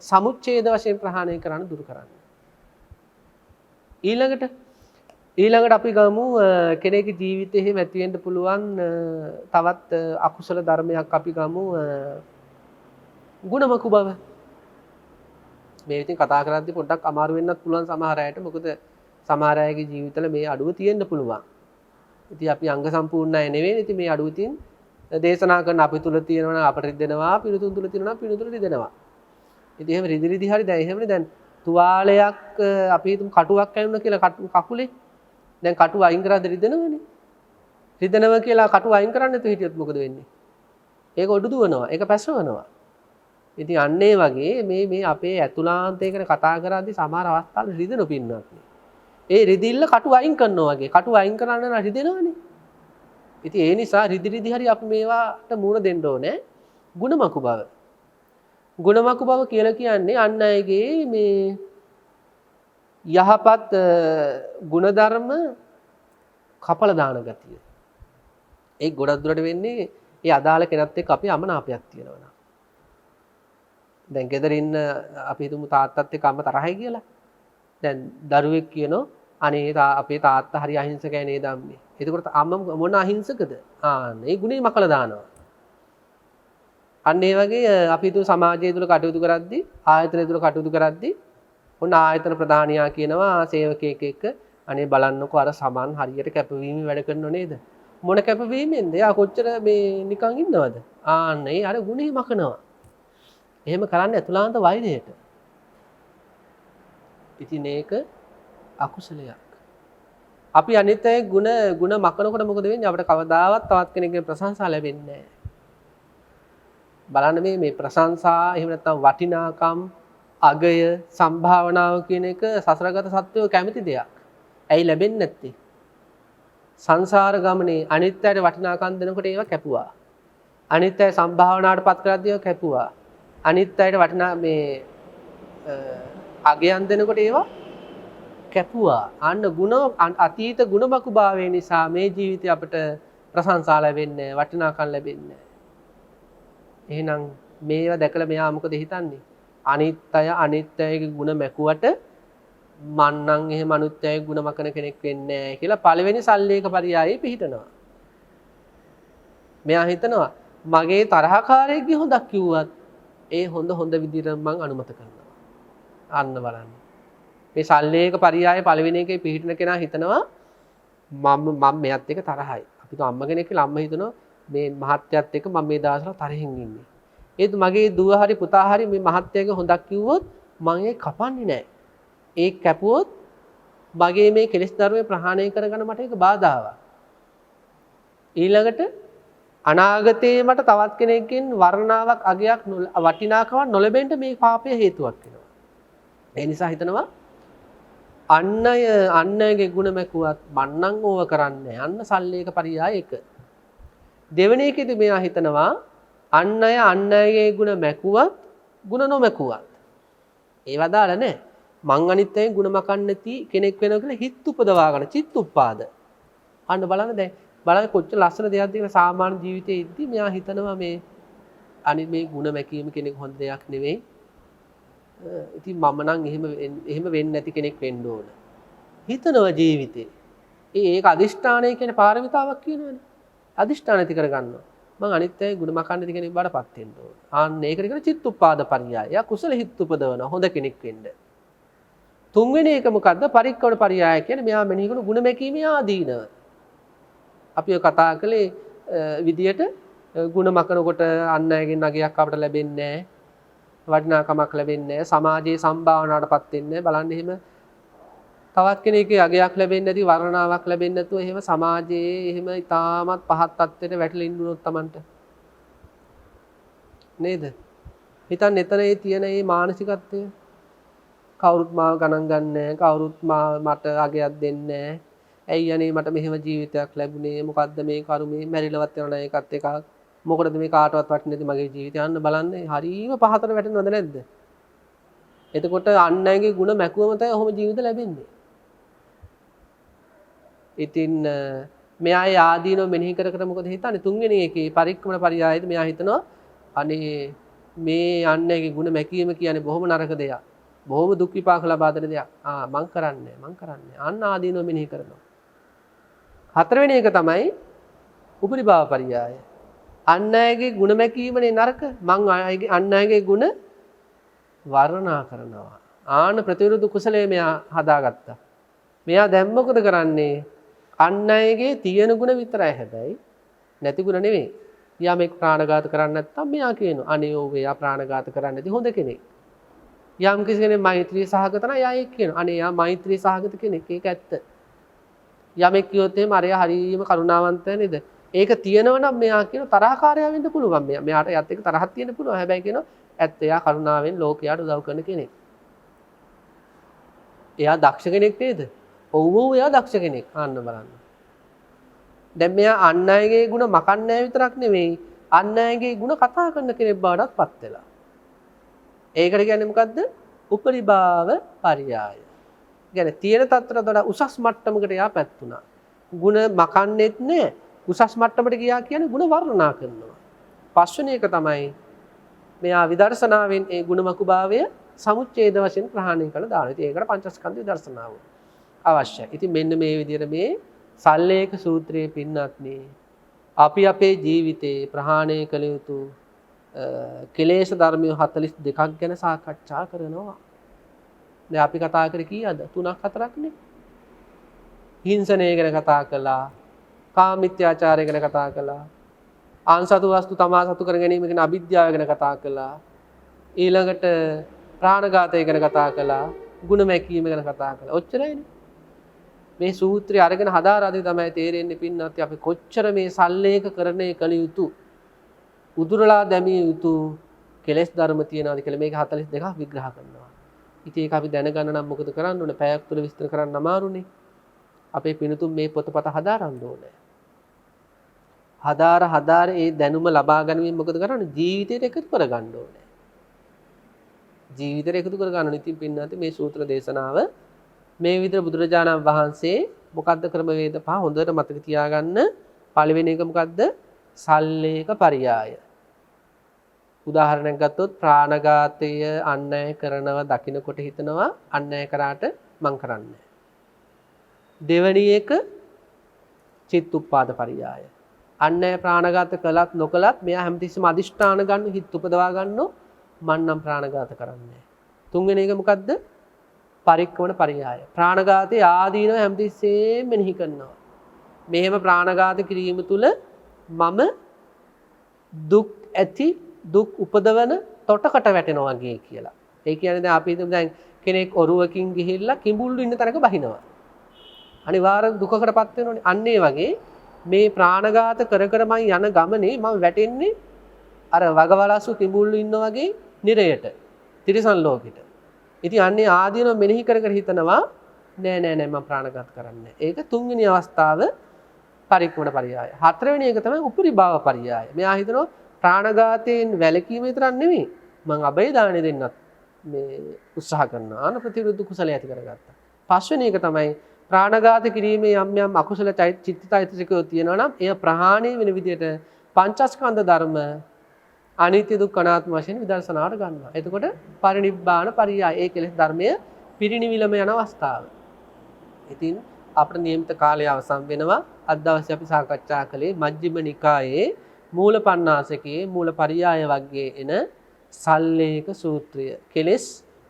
සමුච්ඡේද වශයෙන් ප්‍රහාණය කරන්න දුරු කරන්න. ඊළඟට අපි ගමු කෙනෙකුගේ ජීවිතයේ එහෙම ඇති වෙන්න පුළුවන් තවත් අකුසල ධර්මයක් අපි ගමු ගුණමකු බව. මේ ඉතින් කතා කරද්දී පොඩ්ඩක් අමාරු වෙන්නත් පුළුවන් සමහර අයට. මොකද සමහර අයගේ ජීවිතවල මේ අඩුව තියෙන්න පුළුවන්. ඉතින් අපි අංග සම්පූර්ණ අය නෙවෙයි. ඉතින් මේ අඩුව තින් දේශනා කරන අපි තුල තියෙනවා අපට රිදෙනවා, පිළිතුරු තුල තියෙනවා පිළිතුරු රිදෙනවා. ඉතින් එහෙම රිදි හරි දැන් එහෙමනේ දැන් තුවාලයක් අපි හිතමු කටුවක් ඇනුණා කියලා කකුලේ දැන් කටුව අයින් කරාද රිදෙනවනේ. රිදෙනවා කියලා කටුව අයින් කරන්නේ නැතුව හිටියොත් මොකද වෙන්නේ? ඒක ඔඩු දුවනවා. ඒක පැසවනවා. ඉතින් අන්න ඒ වගේ මේ අපේ ඇතුළාන්තය ගැන කතා කරද්දී සමහර අවස්ථාවල රිදෙන පින්නක්. ඒ රිදිල්ල කටුව අයින් කරනවා වගේ. කටුව අයින් කරන්න නම් රිදෙනවනේ. ඉතින් ඒ නිසා රිදි හරි අපි මේවාට මූණ දෙන්න ඕනේ. ගුණමකු බව. ගුණමකු බව කියලා කියන්නේ අන් අයගේ මේ යහපත් ගුණධර්ම කපල දාන ගතිය. ඒ ගොඩක් දුරට වෙන්නේ ඒ අදාළ කෙනත් එක්ක අපි අමනාපයක් තියෙනවා. දැන් ගෙදර ඉන්න අපි හිතමු තාත්තත් එක්ක අම්ම තරහයි කියලා. දැන් දරුවෙක් කියනවා අනේ අපේ තාත්තා හරි අහිංසකයි නේද අම්මේ. එතකොට අම්ම මොන අහිංසකද? ඒ ගුණේ මකලා දානවා. අන්න ඒ වගේ අපි හිතමු සමාජය තුළ කටයුතු කරද්දී ආයතන තුළ කටයුතු කරද්දී ඔන්න ආයතන ප්‍රධානියා කියනවා සේවකයෙක් එක්ක අනේ බලන්නකෝ අර සමන් හරියට කැපවීම වැඩ කරනව නේද? මොන කැපවීමෙන්ද? එයා කොච්චර මේ නිකන් ඉන්නවද? ආන්නේ අර ගුණේ මකනවා. එහෙම කරන්නේ අතුලාන්ත වෛරයට. ඉතින් ඒක අකුසලයක්. අපි අනිත් අය ಗುಣ මකනකොට මොකද වෙන්නේ? අපිට කවදාවත් තවත් කෙනෙක්ගේ ප්‍රශංසා ලැබෙන්නේ නැහැ. බලන්න මේ ප්‍රශංසා එහෙම නැත්නම් වටිනාකම් අගය සම්භාවනාව කියන එක සසරගත සත්වෝ කැමති දෙයක්. ඇයි ලැබෙන්නේ නැත්තේ? සංසාර ගමනේ අනිත් අයට වටිනාකම් දෙනකොට ඒවා කැපුවා. අනිත් අය සම්භාවනාවට පත් කරද්දී ඒවා කැපුවා. අනිත් අයට වටිනා මේ අගයන් දෙනකොට ඒවා කැපුවා. අන්න ಗುಣ අතීත ගුණබකු භාවය නිසා මේ ජීවිතේ අපිට ප්‍රශංසා ලැබෙන්නේ නැහැ, වටිනාකම් ලැබෙන්නේ නැහැ. එහෙනම් මේවා දැකලා මෙයා මොකද හිතන්නේ? අනිත් අයගේ ಗುಣ මැකුවට මන් නම් එහෙම අනිත් අයගේ ಗುಣ මකන කෙනෙක් වෙන්නේ නැහැ කියලා පළවෙනි සල්ලේක පරියායේ පිහිටනවා. මෙයා හිතනවා මගේ තරහකාරයෙක්ගේ හොඳක් කිව්වත් ඒ හොඳ විදිහට මං අනුමත කරනවා. අන්න බලන්න. මේ සල්ලේක පරියායේ පළවෙනි එකේ පිහිටන කෙනා හිතනවා මම මෙයත් එක්ක තරහයි. අපි તો අම්ම කෙනෙක් කියලා අම්ම හිතනවා මේ මහත්යත් එක්ක මම මේ දවස්වල තරහින් ඉන්නේ. ඒත් මගේ දුව හරි පුතා හරි මේ මහත්යගේ හොඳක් කිව්වොත් මං ඒක කපන්නේ නැහැ. ඒක කැපුවොත් මගේ මේ කෙලෙස් ධර්මය ප්‍රහාණය කරගන්න මට ඒක බාධාවක්. ඊළඟට අනාගතයේ මට තවත් කෙනෙක්ගෙන් වර්ණාවක් අගයක් වටිනාකමක් නොලැබෙන්න මේ පාපය හේතුවක් වෙනවා. ඒ නිසා හිතනවා අන් අයගේ ගුණ මැකුවත් මන්නම් ඕව කරන්නේ අන්න සල්ලේක පරියාය එක. දෙවෙනි එකේදී මෙයා හිතනවා අන් අයගේ ගුණ මැකුවත් ගුණ නොමැකුවත් ඒව දාලා නැහැ. මං අනිත් අයගේ ගුණ මකන්නේ නැති කෙනෙක් වෙනවා කියලා හිත උපදවා ගන්න චිත්ත උපාද. අන්න බලන්න දැන් බලන්න කොච්චර ලස්සන දෙයක්ද කියලා සාමාන්‍ය ජීවිතයේ ඉද්දි මෙයා හිතනවා මේ අනිත් මේ ගුණ මැකීම කෙනෙක් හොඳ දෙයක් නෙවෙයි. ඉතින් මම නම් එහෙම වෙන්නේ නැති කෙනෙක් වෙන්න ඕන. හිතනවා ජීවිතේ. ඒක අදිෂ්ඨානය කියන පාරමිතාවක් කියනවනේ. අදිෂ්ඨාන ඇති කරගන්නවා. මං අනිත් අය ගුණ මකන්න නැති කෙනෙක් බඩපත් වෙන්න ඕන. ආන්න ඒකට කියන චිත්තුප්පාද පරියාය. යා කුසල හිත් උපදවන හොඳ කෙනෙක් වෙන්න. තුන්වෙනි එක මොකද්ද? පරික්කවණ පරියාය කියන්නේ මෙයා මෙනෙහි කරන ගුණ මැකීමේ ආදීනව. අපි ඔය කතා කළේ විදියට ගුණ මකනකොට අන් අයගෙන් අගයක් අපට ලැබෙන්නේ නැහැ. වටිනාකමක් ලැබෙන්නේ නැහැ. සමාජයේ සම්භාවනාවටපත් වෙන්නේ නැහැ. බලන්න එහෙම තවත් කෙනෙක්ගේ අගයක් ලැබෙන්නේ නැති වර්ණාවක් ලැබෙන්නේ නැතුව එහෙම සමාජයේ එහෙම ඉතාමත් පහත් තත්ත්වයට වැටලා ඉන්නුනොත් Tamanට නේද? හිතන්න එතන ඒ තියෙන මේ මානසිකත්වය කවුරුත් මාව ගණන් ගන්නෑ, කවුරුත් මට අගයක් දෙන්නේ නැහැ. ඇයි අනේ මට මෙහෙම ජීවිතයක් ලැබුණේ? මොකද්ද මේ කරුමේ? මැරිලවත් යනවා ඒකත් එකක්. මොකටද මේ කාටවත් වටින්නේ නැති මගේ ජීවිතය? අන්න බලන්න හරීම පහතට වැටෙනවද නැද්ද? එතකොට අන් අයගේ ಗುಣ මැකුවම තමයි ඔහොම ජීවිත ලැබෙන්නේ. ඉතින් මෙයා ආදීනව මෙනෙහි කර මොකද හිතන්නේ? තුන්වෙනි එකේ පරික්‍රමණ පරියායද මෙයා හිතනවා අනේ මේ අන් අයගේ ಗುಣ මැකීම කියන්නේ බොහොම නරක දෙයක්. බොහොම දුක් විපාක ලබා දෙන දෙයක්. මං කරන්නේ. අන්න ආදීනව මෙනෙහි කරනවා. හතරවෙනි එක තමයි උපරිභාව පරියාය. අන් අයගේ ಗುಣ මැකීමනේ නරක. මං අන් අයගේ ಗುಣ වර්ණනා කරනවා. ආන ප්‍රතිවිරුද්ධ කුසලයේ මෙයා හදාගත්තා. මෙයා දැන් මොකද කරන්නේ? අන් අයගේ තියෙන ಗುಣ විතරයි හැබැයි නැති ಗುಣ නෙවෙයි. යමෙක් ප්‍රාණඝාත කරන්නේ නැත්නම් මෙයා කියනවා අනේ ඔව් එයා ප්‍රාණඝාත කරන්නේ නැති හොඳ කෙනෙක්. යම් කිසි කෙනෙක් මෛත්‍රී සහගත නම් එයා ඒක කියනවා. අනේ එයා මෛත්‍රී සහගත කෙනෙක්. ඒක ඇත්ත. යමෙක් කියොත් එහෙම අරයා හරීම කරුණාවන්තය නේද? ඒක තියෙනවා නම් මෙයා කියන තරහකාරයා වෙන්න පුළුවන්. මෙයාට යත් එක තරහක් තියෙන්න පුළුවන්. හැබැයි කියනවා ඇත්ත එයා කරුණාවෙන් ලෝකයට උදව් කරන කෙනෙක්. එයා දක්ෂ කෙනෙක් නේද? ඔව් එයා දක්ෂ කෙනෙක්. අන්න බලන්න. දැන් මෙයා අන් අයගේ ಗುಣ මකන්නේ විතරක් නෙවෙයි අන් අයගේ ಗುಣ කතා කරන කෙනෙක් බවටත් පත් වෙලා. ඒකට කියන්නේ මොකද්ද? උපරිභාව පරියාය. කියන්නේ තියෙන තත්ත්වයට වඩා උසස් මට්ටමකට යා පැත්තුණා. ಗುಣ මකන්නේත් නෑ. උසස් මට්ටමට ගියා කියන්නේ ಗುಣ වර්ණනා කරනවා. පස්වෙනි එක තමයි මෙයා විදර්ශනාවෙන් ඒ ගුණමකුභාවය සමුච්ඡේද වශයෙන් ප්‍රහාණය කළ දානවා. ඉතින් ඒකට පංචස්කන්ධ විදර්ශනාව අවශ්‍යයි. ඉතින් මෙන්න මේ විදිහට මේ සල්ලේක සූත්‍රයේ පින්නත්නි අපි අපේ ජීවිතේ ප්‍රහාණය කළ යුතු කෙලෙස් ධර්මිය 42ක් ගැන සාකච්ඡා කරනවා. දැන් අපි කතා කරේ කීයද? 3ක් 4ක් නේ. හිංසනය ගැන කතා කළා. කාමිත්‍යාචාරය ගැන කතා කළා. ආන්සතු වස්තු තමා සතු කර ගැනීම ගැන අවිද්‍යාව ගැන කතා කළා. ඊළඟට ප්‍රාණඝාතය ගැන කතා කළා. ගුණ මැකීම ගැන කතා කළා. ඔච්චරයිනේ. මේ සූත්‍රය අරගෙන හදාරාදී තමයි තේරෙන්නේ පින්නත් අපි කොච්චර මේ සල්ලේකකරණය කළ යුතු උදුරලා දැමිය යුතු කෙලෙස් ධර්ම තියනවාද කියලා මේක 42ක් විග්‍රහ කරනවා. ඉතින් ඒක අපි දැනගන්න නම් මොකද කරන්න ඕනේ? පැයක් තුල විස්තර කරන්න අමාරුනේ. අපේ පිනතුන් මේ පොතපත හදාරන්න ඕනේ. හදාර ඒ දැනුම ලබා ගැනීම මොකද කරන්නේ? ජීවිතයට එකතු කරගන්න ඕනේ. ජීවිතයට එකතු කර ගන්න. ඉතින් පින්නත් මේ සූත්‍ර දේශනාව මේ විදිහට බුදුරජාණන් වහන්සේ මොකද්ද ක්‍රමවේද පහ හොඳට මතක තියාගන්න. පළවෙනි එක මොකද්ද? සල්ලේක පරියාය. උදාහරණයක් ගත්තොත් ප්‍රාණඝාතය අන්‍යය කරනවා දකින්නකොට හිතනවා අන්‍යය කරාට මං කරන්නේ. දෙවැනි එක චිත්තුප්පාද පරියාය. අන්‍යය ප්‍රාණඝාත කළත් නොකළත් මෙයා හැමතිස්සෙම අදිෂ්ඨාන ගන්න හිත උපදවා ගන්නෝ මන් නම් ප්‍රාණඝාත කරන්නේ. තුන්වෙනි එක මොකද්ද? පරික්කමන පරියාය. ප්‍රාණඝාතයේ ආදීනව හැමතිස්සෙම මෙනෙහි කරනවා. මෙහෙම ප්‍රාණඝාත කිරීම තුළ මම දුක් ඇති දුක් උපදවන තොටකට වැටෙනවා වගේ කියලා. ඒ කියන්නේ දැන් අපි හිතමු දැන් කෙනෙක් ඔරුවකින් ගිහිල්ලා කිඹුල්ලු ඉන්න තැනක බහිනවා. අනිවාර්යෙන් දුකකටපත් වෙනෝනේ. අන්න ඒ වගේ මේ ප්‍රාණඝාත කර කර මම යන ගමනේ මම වැටෙන්නේ අර වගවලස්සු කිඹුල්ලු ඉන්න වගේ නිරයට, තිරිසන් ලෝකෙට. ඉතින් අන්නේ ආදීනව මෙනෙහි කර කර හිතනවා නෑ නෑ නෑ මම ප්‍රාණඝාත කරන්නේ. ඒක තුන්වෙනි අවස්ථාව පරික්කමන පරියාය. හතරවෙනි එක තමයි උපරිභාව පරියාය. මෙයා හිතනවා ප්‍රාණඝාතයෙන් වැළකීම විතරක් නෙමෙයි මං අබේ දාණය දෙන්නත් මේ උත්සාහ කරනවා. අන ප්‍රතිවිරුද්ධ කුසලයේ ඇති කරගත්තා. පස්වෙනි එක තමයි ප්‍රාණඝාත කිරීමේ යම් යම් අකුසල චිත්තචෛතසිකයෝ තියෙනවා නම් එය ප්‍රහාණය වෙන විදිහට පංචස්කන්ධ ධර්ම අනිත්‍ය දුක්ඛ අනාත්ම වශයෙන් විදර්ශනාවට ගන්නවා. එතකොට පරිනිබ්බාන පරියාය ඒ කෙලෙස් ධර්මයේ පිරිනිවිලම යන අවස්ථාව. ඉතින් අපේ නියමිත කාලය අවසන් වෙනවා. අද දවසේ අපි සාකච්ඡා කළේ මජ්ක්‍ධිම නිකායේ මූල පණ්ණාසකයේ මූල පරියාය වර්ගයේ එන සල්ලේක සූත්‍රය. කෙලෙස්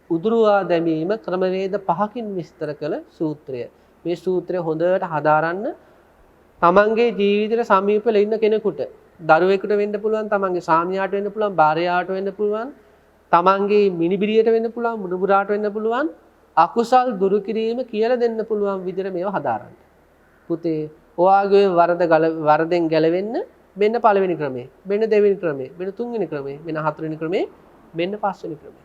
උදුරුවා දැමීම ක්‍රමවේද පහකින් විස්තර කළ සූත්‍රය. මේ සූත්‍රය හොඳට හදාරන්න තමන්ගේ ජීවිතේට සමීපව ඉන්න කෙනෙකුට දරුවෙකුට වෙන්න පුළුවන්, තමන්ගේ සාමියාට වෙන්න පුළුවන්, භාර්යාවට වෙන්න පුළුවන්, තමන්ගේ මිනිබිරියට වෙන්න පුළුවන්, මුණුබුරාට වෙන්න පුළුවන්, අකුසල් දුරු කිරීම කියලා දෙන්න පුළුවන් විදිහට මේව හදාරන්න. පුතේ ඔයාගේ වරදෙන් ගැලවෙන්න මෙන්න පළවෙනි ක්‍රමය, මෙන්න දෙවෙනි ක්‍රමය, මෙන්න තුන්වෙනි ක්‍රමය, මෙන්න හතරවෙනි ක්‍රමය, මෙන්න පස්වෙනි ක්‍රමය.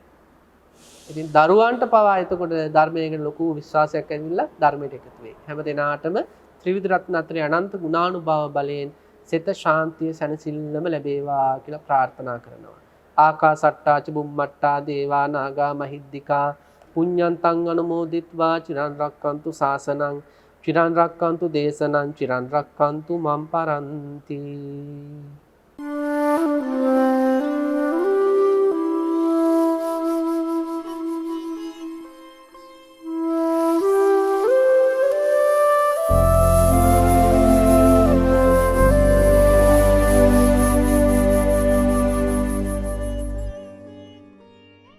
ඉතින් දරුවන්ට පවා එතකොට ධර්මයේ ගැන ලොකු විශ්වාසයක් ඇතිවිලා ධර්මයට එකතු වෙයි. හැම දිනාටම ත්‍රිවිධ රත්න අතරේ අනන්ත ගුණානුභාව බලයෙන් සිත ශාන්තිය සැනසෙල්ලම ලැබේවා කියලා ප්‍රාර්ථනා කරනවා. ආකාසට්ටාච බුම්මට්ටා දේවා නාග මහිද්దికා පුඤ්ඤන්තං අනුමෝදිත්වා චිරන් රක්칸තු ශාසනං චිරන් රක්칸තු දේශනං චිරන් රක්칸තු මම් පරන්ති.